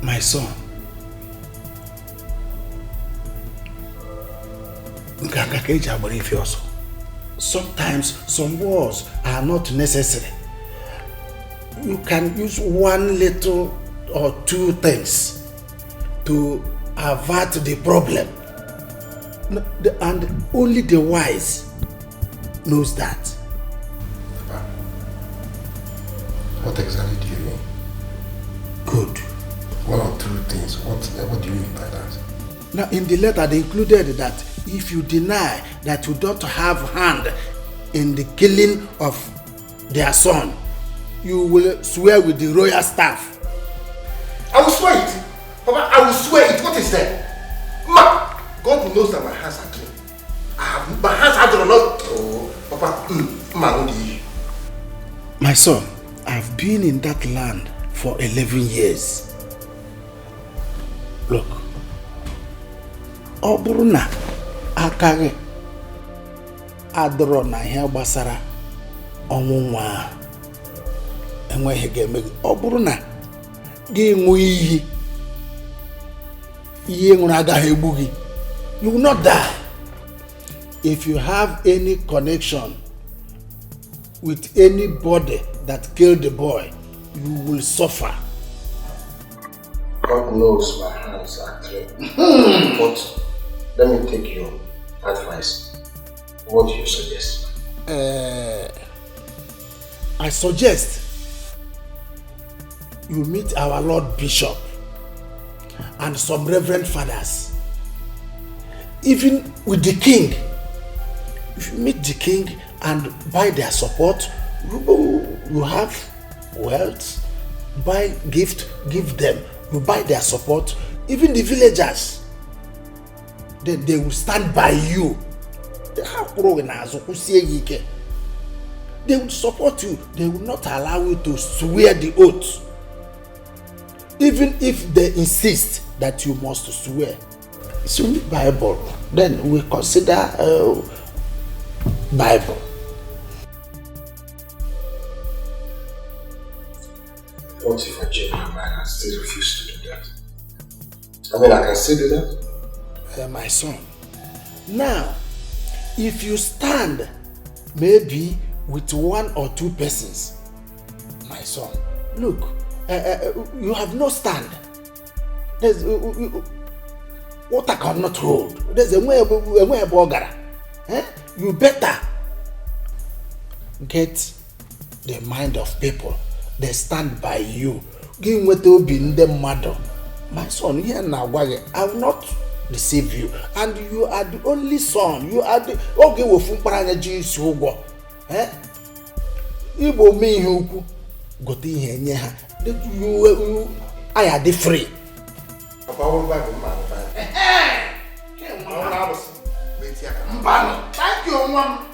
My son, sometimes some words are not necessary. You can use one little or 2 things to avert the problem. And only the wise knows that. What exactly do you mean? Good. 1 or 2 things. What do you mean by that? Now, in the letter, they included that if you deny that you don't have hand in the killing of their son, you will swear with the royal staff. I will swear it. Papa, I will swear it. What is that? Ma, God knows that my hands are clean. My hands are not. Oh, Papa, my son, I've been in that land for 11 years. Look, Obruna akage adoro na ihe gbasara ọnwụnwa enweghị ga-eme gị. Ọ bụrụ na gị ṅụọ iyi ṅụrụ agaghị egbu gị, you will not die. If you have any connection with anybody that killed the boy, you will suffer. God knows my hands are clean. But let me take your advice. What do you suggest? I suggest you meet our Lord Bishop and some reverend fathers. Even with the king. If you meet the king and by their support, you have wealth, buy gift, give them. You buy their support, even the villagers, then they will stand by you. They will support you. They will not allow you to swear the oath. Even if they insist that you must swear. It's only Bible. Then we consider Bible. What if I change my mind and still refuse to do that? I mean, I can still do that? My son, now, if you stand maybe with 1 or 2 persons, my son, look, you have no stand. There's water cannot hold. There's a way bogara. You better get the mind of people. They stand by you. Give what will be in the mother. My son, here now, I will not deceive you. And you are the only son. You are the okay with Jesus who Igbo me who go to here. I are the free. Thank you, mom.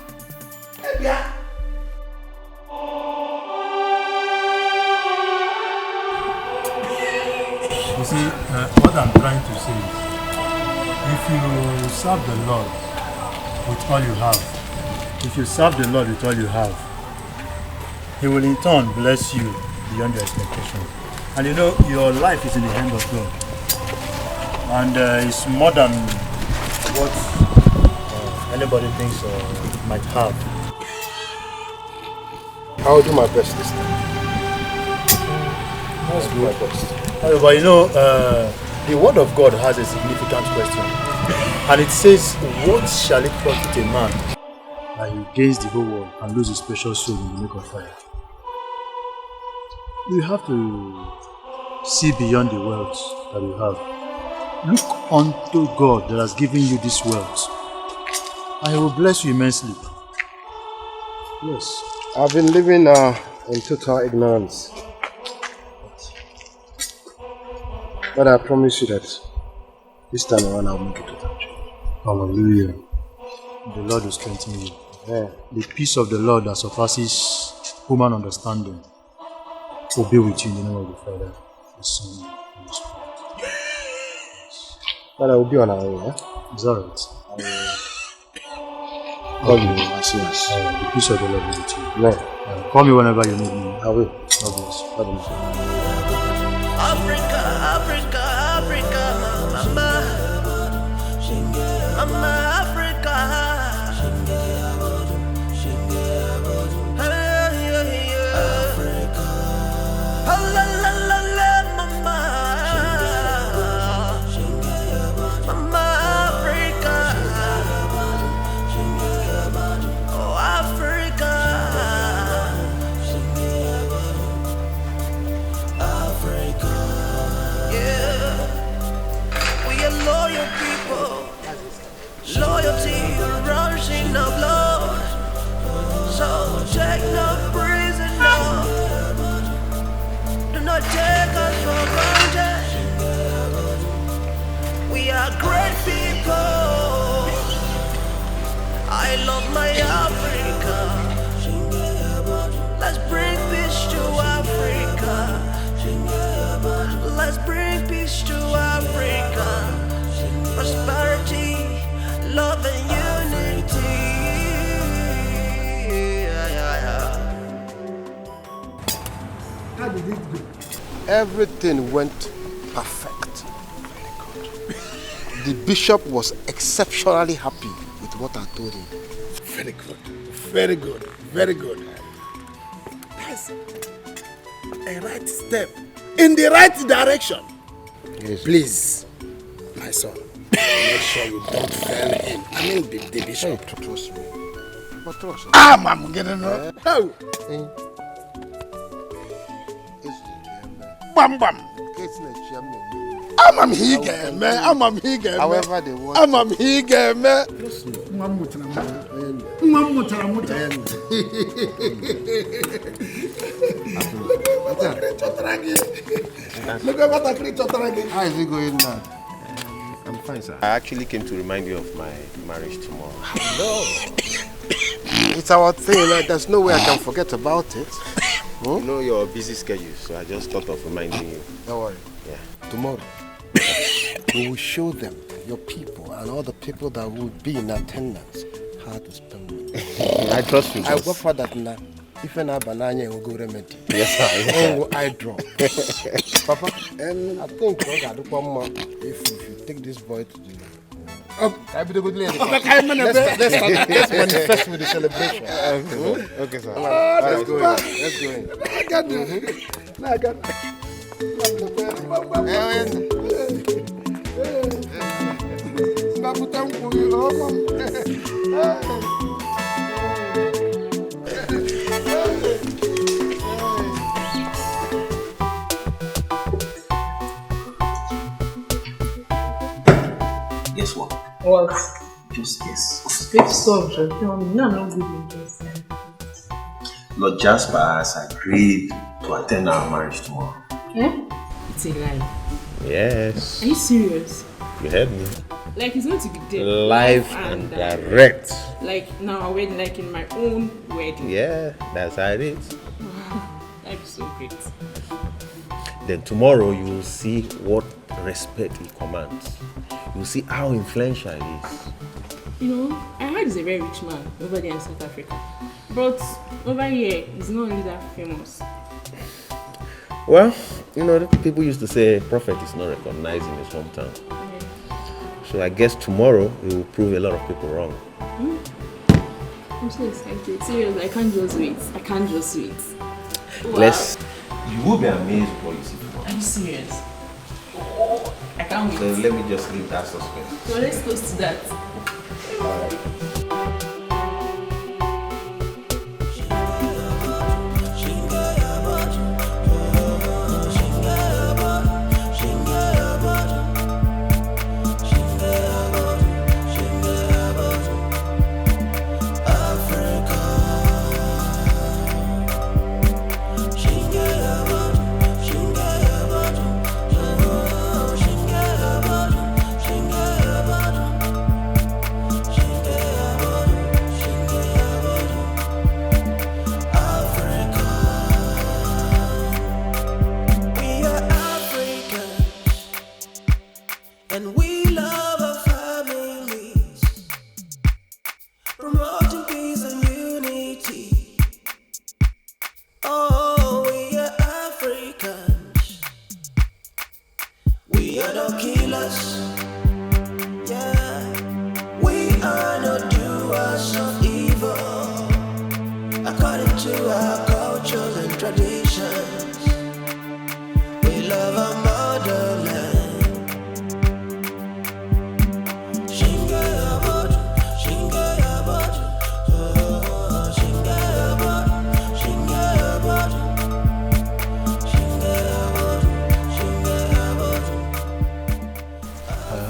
You see, what I'm trying to say is, if you serve the Lord with all you have, He will in turn bless you beyond your expectation. And you know, your life is in the hand of God. And it's more than what anybody thinks or might have. I'll do my best this time. I'll do my best. But you know, the word of God has a significant question. And it says, what shall it profit a man that he gains the whole world and lose his precious soul in the lake of fire? You have to see beyond the wealth that you have. Look unto God that has given you this wealth, and He will bless you immensely. Yes. I've been living in total ignorance. But I promise you that this time around I'll make it to that. Hallelujah. The Lord will strengthen you. Yeah. The peace of the Lord that surpasses human understanding will be with you in the name of the Father, the Son, and the Spirit. But I will be on our way, yeah? Is that right? Call you as soon as. The peace of the Lord be with you. Yeah. Call me whenever you need me. I will. God bless. God bless. Africa, Africa, Africa, mama, mama, Africa. Loyalty rushing of blood, so take no prisoner. Do not take us for granted. We are great people. I love my Africa. Let's bring peace to Africa. Let's bring peace to Africa. Prosperity, love and unity. How did it go? Everything went perfect. Very good. The bishop was exceptionally happy with what I told him. Very good. Very good. Very good. a right step in the right direction. Yes. Please, my son, make sure you don't fail him. I mean the bishop. Hey, trust me. But trust me. I'm getting up. Oh. Bam bam. I'm here, man. I'm here, However they want. I'm here, man. How is it going now? I'm fine, sir. I actually came to remind you of my marriage tomorrow. No. It's our thing, right? There's no way I can forget about it. You know your busy schedule, so I just thought of reminding you. Don't worry. Yeah. Tomorrow, we will show them, your people, and all the people that will be in attendance, how to spend money. I trust you. I work for that now. If an banana will go remedy. Yes, sir. I draw. Papa, I think if you take this boy to the I'll be the good lady. Let's manifest with the celebration. Okay, sir. Let's go in. Let's go in. I got it. I got Guess what? What? Just guess. Great subject. Tell me. No, I'm not good in this. Lord Jasper has agreed to attend our marriage tomorrow. Eh? It's a lie. Yes. Are you serious? You heard me. Like, he's going to be there. Live and direct. Like, now our wedding, like in my own wedding. Yeah, that's how it is. That's so great. Then tomorrow you will see what respect he commands. You will see how influential he is. You know, I heard he's a very rich man over there in South Africa. But over here, he's not really that famous. Well, you know, people used to say a prophet is not recognized in his hometown. So I guess tomorrow he will prove a lot of people wrong. I'm so excited. Seriously, I can't just wait. I can't just wait. Wow. You will be amazed what you see tomorrow. Are you serious? I can't wait. So let me just leave that suspense. So let's toast to that. Alright.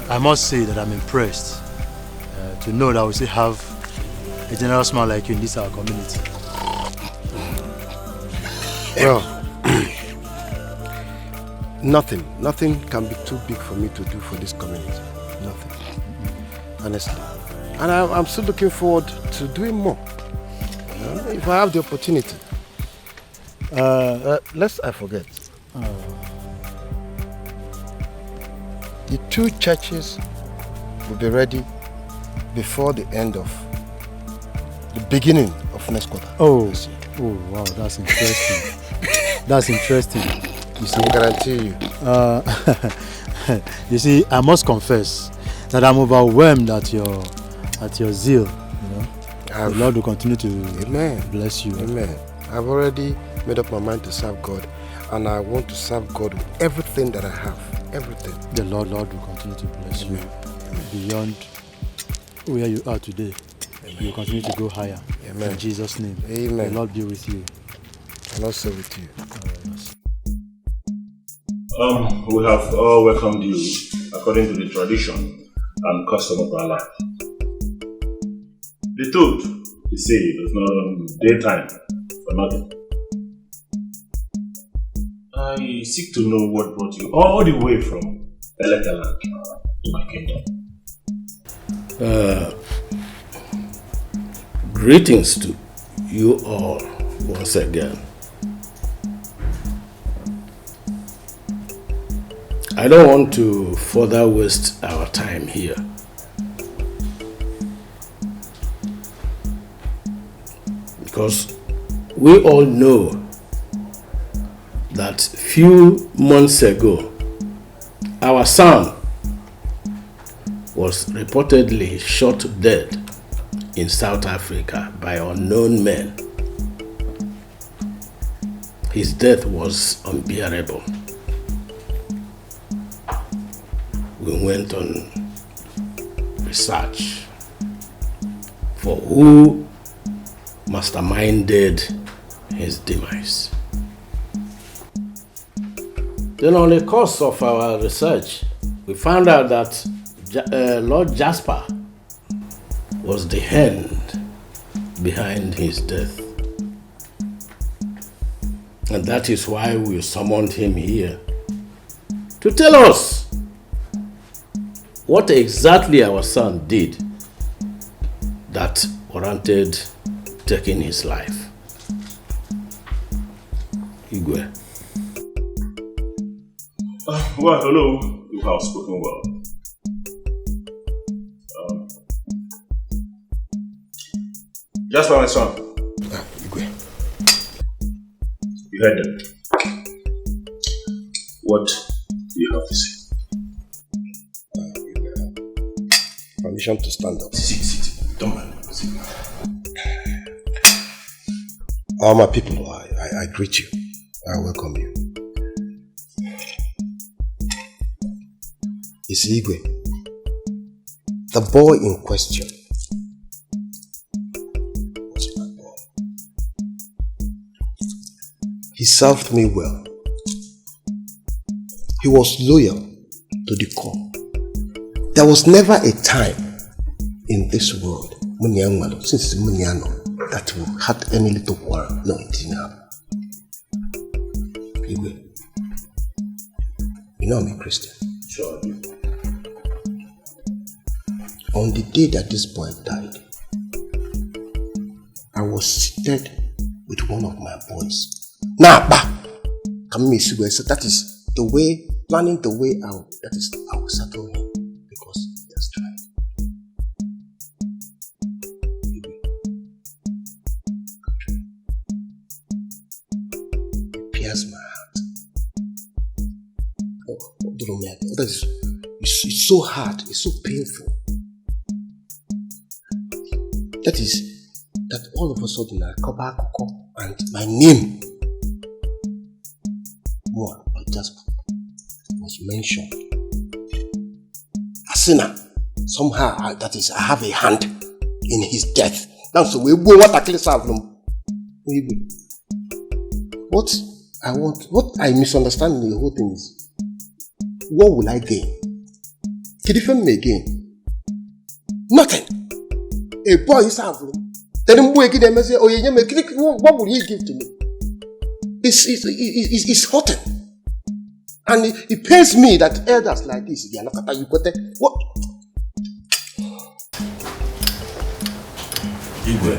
I must say that I'm impressed to know that we still have a generous man like you in this our community. Well, nothing can be too big for me to do for this community. Nothing, honestly. And I'm still looking forward to doing more. If I have the opportunity. Lest I forget. The 2 churches will be ready before the end of the beginning of next quarter. Oh wow, that's interesting. That's interesting. You see, I guarantee you. You see, I must confess that I'm overwhelmed at your zeal. You know, the Lord will continue to bless you. Amen. I've already made up my mind to serve God, and I want to serve God with everything that I have. Everything. The Lord will continue to bless you beyond where you are today. You will continue to go higher. Amen. In Jesus' name. Amen. The Lord be with you. And also with you. We have all welcomed you according to the tradition and custom of our life. The truth, they say, does not run daytime for nothing. I seek to know what brought you all the way from Elekaland to my kingdom. Greetings to you all once again. I don't want to further waste our time here. Because we all know that few months ago, our son was reportedly shot dead in South Africa by unknown men. His death was unbearable. We went on research for who masterminded his demise. Then on the course of our research, we found out that Lord Jasper was the hand behind his death. And that is why we summoned him here to tell us what exactly our son did that warranted taking his life. Igwe. Well, hello. You have spoken well. Just for my son. Igwe. You heard them. What do you have to say? Permission to stand up. Sit. Don't mind. Sit. All my people, I greet you. I welcome you. It's Igwe. The boy in question was my boy. He served me well. He was loyal to the core. There was never a time in this world, since Muniano, that we had any little quarrel. No, it didn't happen. You know I'm a Christian. Sure I do. On the day that this boy died, I was seated with one of my boys. So that is the way, planning the way out, that is, I will settle him because he has tried. It pierces my heart. That is, it's so hard, it's so painful. That is, that all of a sudden I come back and my name, more but Jasper, was mentioned. Asina, somehow that is, I have a hand in his death. Now, so we go what I kill them. What I misunderstand in the whole thing is, what will I gain? Can you defend me again? Nothing. A boy is having. Then what will he give to me? It's hurting. And it pains me that elders like this, they are not at you. What? Igwe,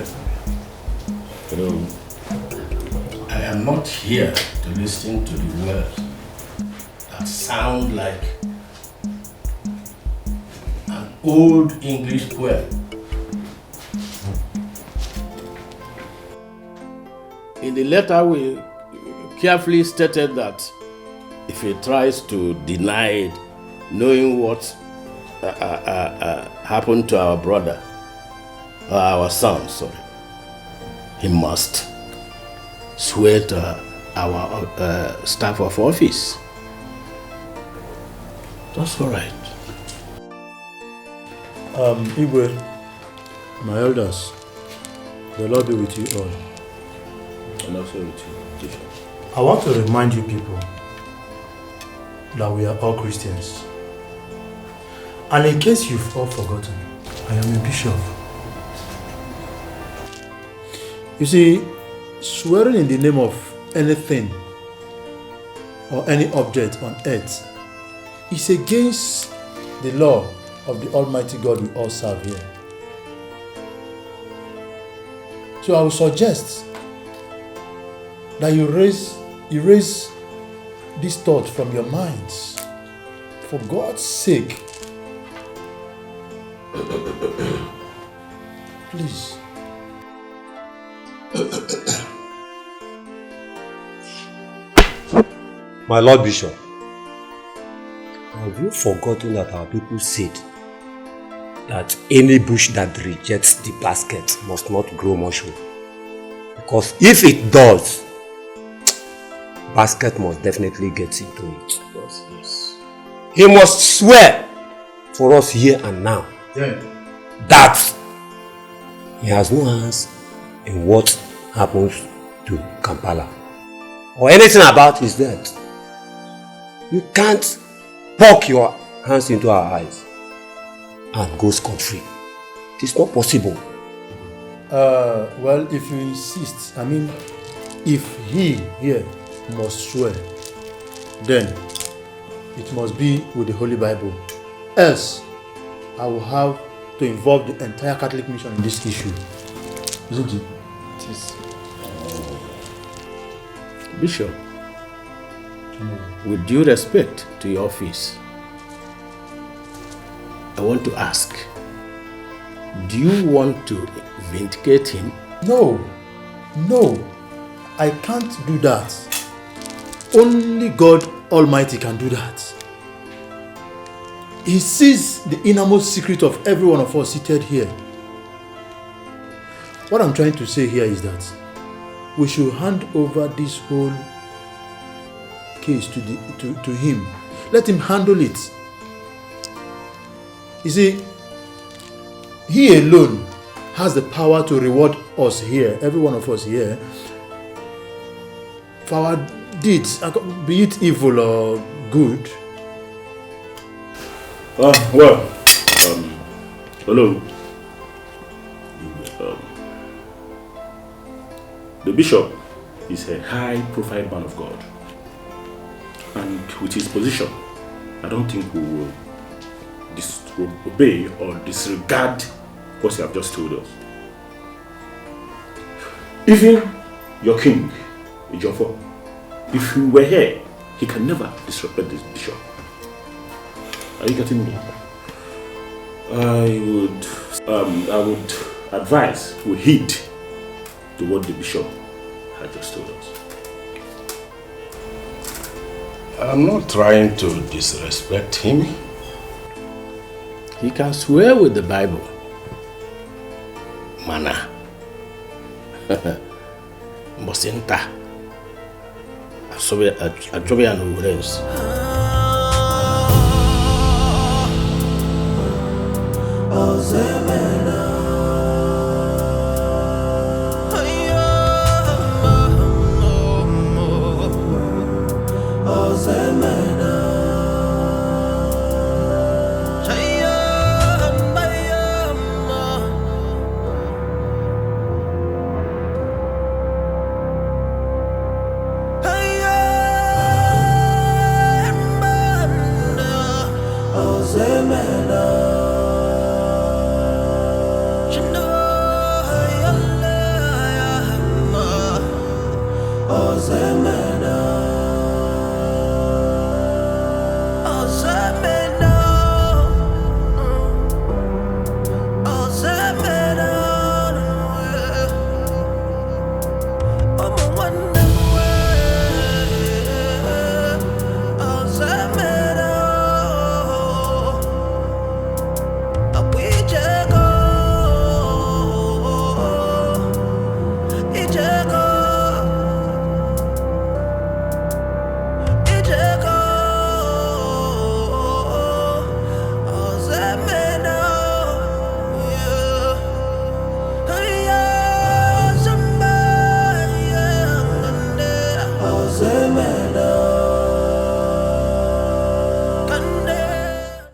I am not here to listen to the words that sound like an old English poem. In the letter, we carefully stated that if he tries to deny it, knowing what happened to our brother, our son, he must swear to our staff of office. That's all right. Igwe, my elders, the Lord be with you all. And also with you, Bishop. I want to remind you people that we are all Christians. And in case you've all forgotten, I am a bishop. You see, swearing in the name of anything or any object on earth is against the law of the Almighty God we all serve here. So I would suggest that you erase this thought from your minds. For God's sake. Please. My Lord Bishop, have you forgotten that our people said that any bush that rejects the basket must not grow mushroom? Because if it does, basket must definitely get into it. Yes. He must swear for us here and now that he has no hands in what happens to Kampala or anything about his death. You can't poke your hands into our eyes and go scot-free. It is not possible. Well, if you insist, I mean, if he here must swear, then it must be with the Holy Bible. Else, I will have to involve the entire Catholic mission in this issue. Isn't it? It is. Bishop, with due respect to your office, I want to ask, do you want to vindicate him? No, I can't do that. Only God Almighty can do that. He sees the innermost secret of every one of us seated here. What I'm trying to say here is that we should hand over this whole case to him. Let him handle it. You see, he alone has the power to reward us here, every one of us here, for our deeds, be it evil or good. Hello. The bishop is a high-profile man of God, and with his position, I don't think we will disobey or disregard what you have just told us. Even your king, Ejiofor, if he were here, he can never disrespect this bishop. Are you getting me? I would advise we heed to what the bishop had just told us. I'm not trying to disrespect him. He can swear with the Bible. Mana. Mbosinta. Ajobe and Urens. Ozeme.